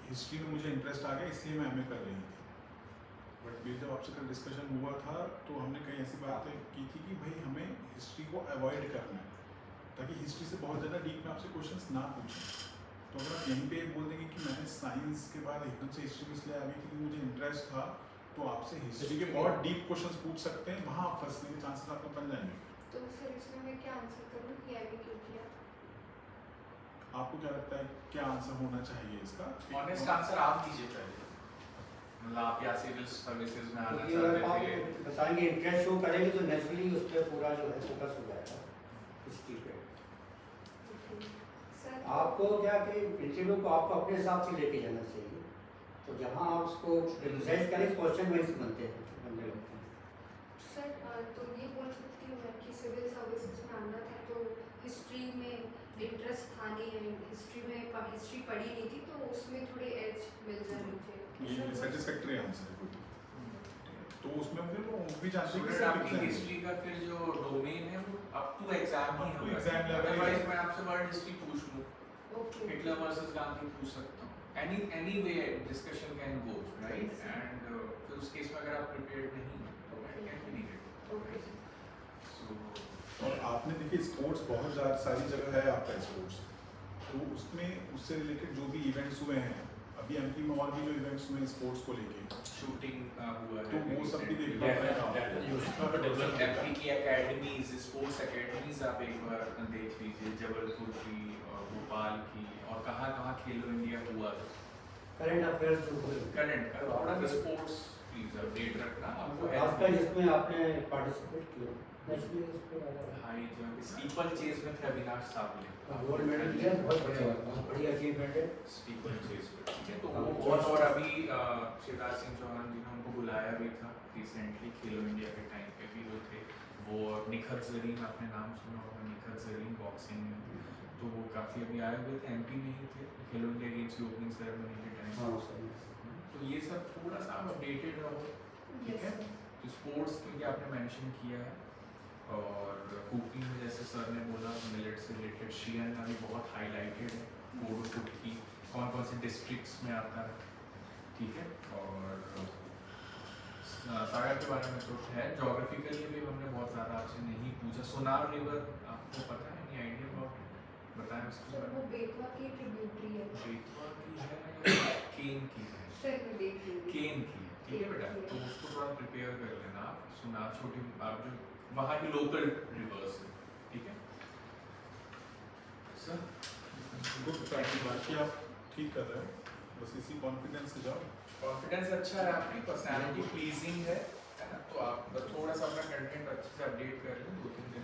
[SPEAKER 1] हिस्ट्री में मुझे इंटरेस्ट आ गया इसलिए मैं MA कर रही थी, बट फिर जब आपसे कल डिस्कशन हुआ था तो हमने कई ऐसी बातें की थी कि भाई हमें हिस्ट्री को अवॉइड करना है, ताकि हिस्ट्री से बहुत ज़्यादा डीप में आपसे क्वेश्चंस ना पूछें। तो अगर आप यहीं पे बोल देंगे कि मैंने साइंस के बाद एकदम से हिस्ट्री में इसलिए आ गई थी कि मुझे इंटरेस्ट था, तो आपसे हिस्ट्री के बहुत डीप क्वेश्चंस पूछ सकते हैं, वहाँ आप फंसने के चांसेस आपको बन जाएंगे।
[SPEAKER 2] तो सर इसमें मैं क्या आंसर करूँ कि MA क्यों किया?
[SPEAKER 1] आपको क्या लगता है क्या आंसर होना चाहिए इसका?
[SPEAKER 5] ऑनेस्ट आंसर आप दीजिए पहले, मतलब आप या सिविल सर्विसेज में आना
[SPEAKER 3] क्योंकि अगर
[SPEAKER 5] चाहते थे।
[SPEAKER 3] आप बताएंगे इंटरेस्ट शो करेंगे तो नेचुरली उस पर पूरा जो है फोकस हो जाएगा हिस्ट्री पे।
[SPEAKER 2] सर
[SPEAKER 3] आपको क्या कि इंटरव्यू को आपको अपने हिसाब से लेके जाना चाहिए, तो जहाँ आप उसको रिसर्च करें क्वेश्चन वहीं से बनने लगते हैं।
[SPEAKER 2] सर तो ये बोल सकती हूँ मैं कि सिविल सर्विसेज में आना था तो हिस्ट्री में इंटरेस्ट था नहीं, हिस्ट्री पढ़ी नहीं थी, तो उसमें थोड़े एज मिल जाए मुझे।
[SPEAKER 1] ये सेटिस्फैक्टरी आंसर है कोई, तो उसमें फिर वो भी जानते हैं कि
[SPEAKER 5] स्टूडेंट आपकी
[SPEAKER 1] सब
[SPEAKER 5] हिस्ट्री का फिर जो डोमेन है वो अप टू एग्जाम ही
[SPEAKER 1] Up to
[SPEAKER 5] होगा।
[SPEAKER 1] exam level
[SPEAKER 5] अदरवाइज
[SPEAKER 1] ही-
[SPEAKER 5] मैं आपसे वर्ल्ड हिस्ट्री पूछ लूं,
[SPEAKER 2] ओके
[SPEAKER 5] हिटलर वर्सेस गांधी पूछ सकता हूं, any way discussion can go right, and फिर उस केस में अगर आप प्रिपेयर्ड नहीं हैं तो I can be needed.
[SPEAKER 2] Okay
[SPEAKER 5] so
[SPEAKER 1] और आपने देखिए स्पोर्ट्स बहुत ज़्यादा सारी जगह है आपका स्पोर्ट्स, तो उसमें उससे रिलेटेड जो भी इवेंट्स हुए हैं अभी MP में और भी जो इवेंट्स हुए स्पोर्ट्स को लेके,
[SPEAKER 5] शूटिंग हुआ है
[SPEAKER 1] तो वो सब भी देखना
[SPEAKER 4] Yeah,
[SPEAKER 1] पड़ेगा
[SPEAKER 4] that was used
[SPEAKER 1] उसका
[SPEAKER 4] for
[SPEAKER 1] भी
[SPEAKER 4] development.
[SPEAKER 5] MP की एकेडमीज, स्पोर्ट्स एकेडमीज आप एक बार देख लीजिए, जबलपुर की और भोपाल की, और कहाँ कहाँ खेलो इंडिया हुआ था,
[SPEAKER 3] करंट अफेयर्स जो हुए
[SPEAKER 5] करंट का थोड़ा सा स्पोर्ट्स प्लीज अपडेट रखना आपको
[SPEAKER 3] आपका जिसमें आपने पार्टिसिपेट किया नेशनल उस पर आया
[SPEAKER 5] हाई जंप स्टीपल चेज में थे अविनाश सावले
[SPEAKER 3] गोल्ड मेडल लिया बहुत बढ़िया अचीवमेंट है
[SPEAKER 5] स्टीपल चेज पे ठीक है तो वो बहुत और अभी शिवराज सिंह चौहान जी ने उनको बुलाया भी था रिसेंटली खेलो इंडिया के टाइम पे भी वो थे वो निखत जरीन आपने नाम सुना होगा निखत जरीन बॉक्सिंग में तो वो काफ़ी अभी आए हुए थे एमपी में ही थे खेलो इंडिया गेम्स की ओपनिंग सेरेमनी के टाइम
[SPEAKER 3] हाँ सही
[SPEAKER 5] तो ये सब थोड़ा सा आप अपडेटेड रहो ठीक है तो स्पोर्ट्स क्योंकि आपने मेंशन किया है और कुकिंग में जैसे सर ने बोला मिलेट से रिलेटेड शियन अभी बहुत हाईलाइटेड है कोडो फूड की कौन कौन से डिस्ट्रिक्ट्स में आता है ठीक है और सागर के बारे में तो है जोग्राफिकली भी हमने बहुत ज़्यादा आपसे नहीं पूछा सोनार रिवर आपको पता है एनी आइडिया अबाउट बताएं उसके
[SPEAKER 2] सर
[SPEAKER 5] बारे
[SPEAKER 2] वो बेतवा की ट्रिब्यूटरी है
[SPEAKER 5] में बेतवा की है या केन की है
[SPEAKER 2] सर मैं देख लूँगी
[SPEAKER 5] केन की है ठीक है बेटा तो उसको थोड़ा प्रिपेयर कर लेना आप सोनार छोटी आप जो वहाँ की लोकल रिवर्स है ठीक है सर
[SPEAKER 1] गुड बाकी आप ठीक कर रहे हो बस इसी कॉन्फिडेंस से जाओ
[SPEAKER 5] कॉन्फिडेंस अच्छा है आपकी पर्सनालिटी प्लीजिंग है ना तो आप बस थोड़ा सा अपना कंटेंट अच्छे से अपडेट कर लें 2-3 दिन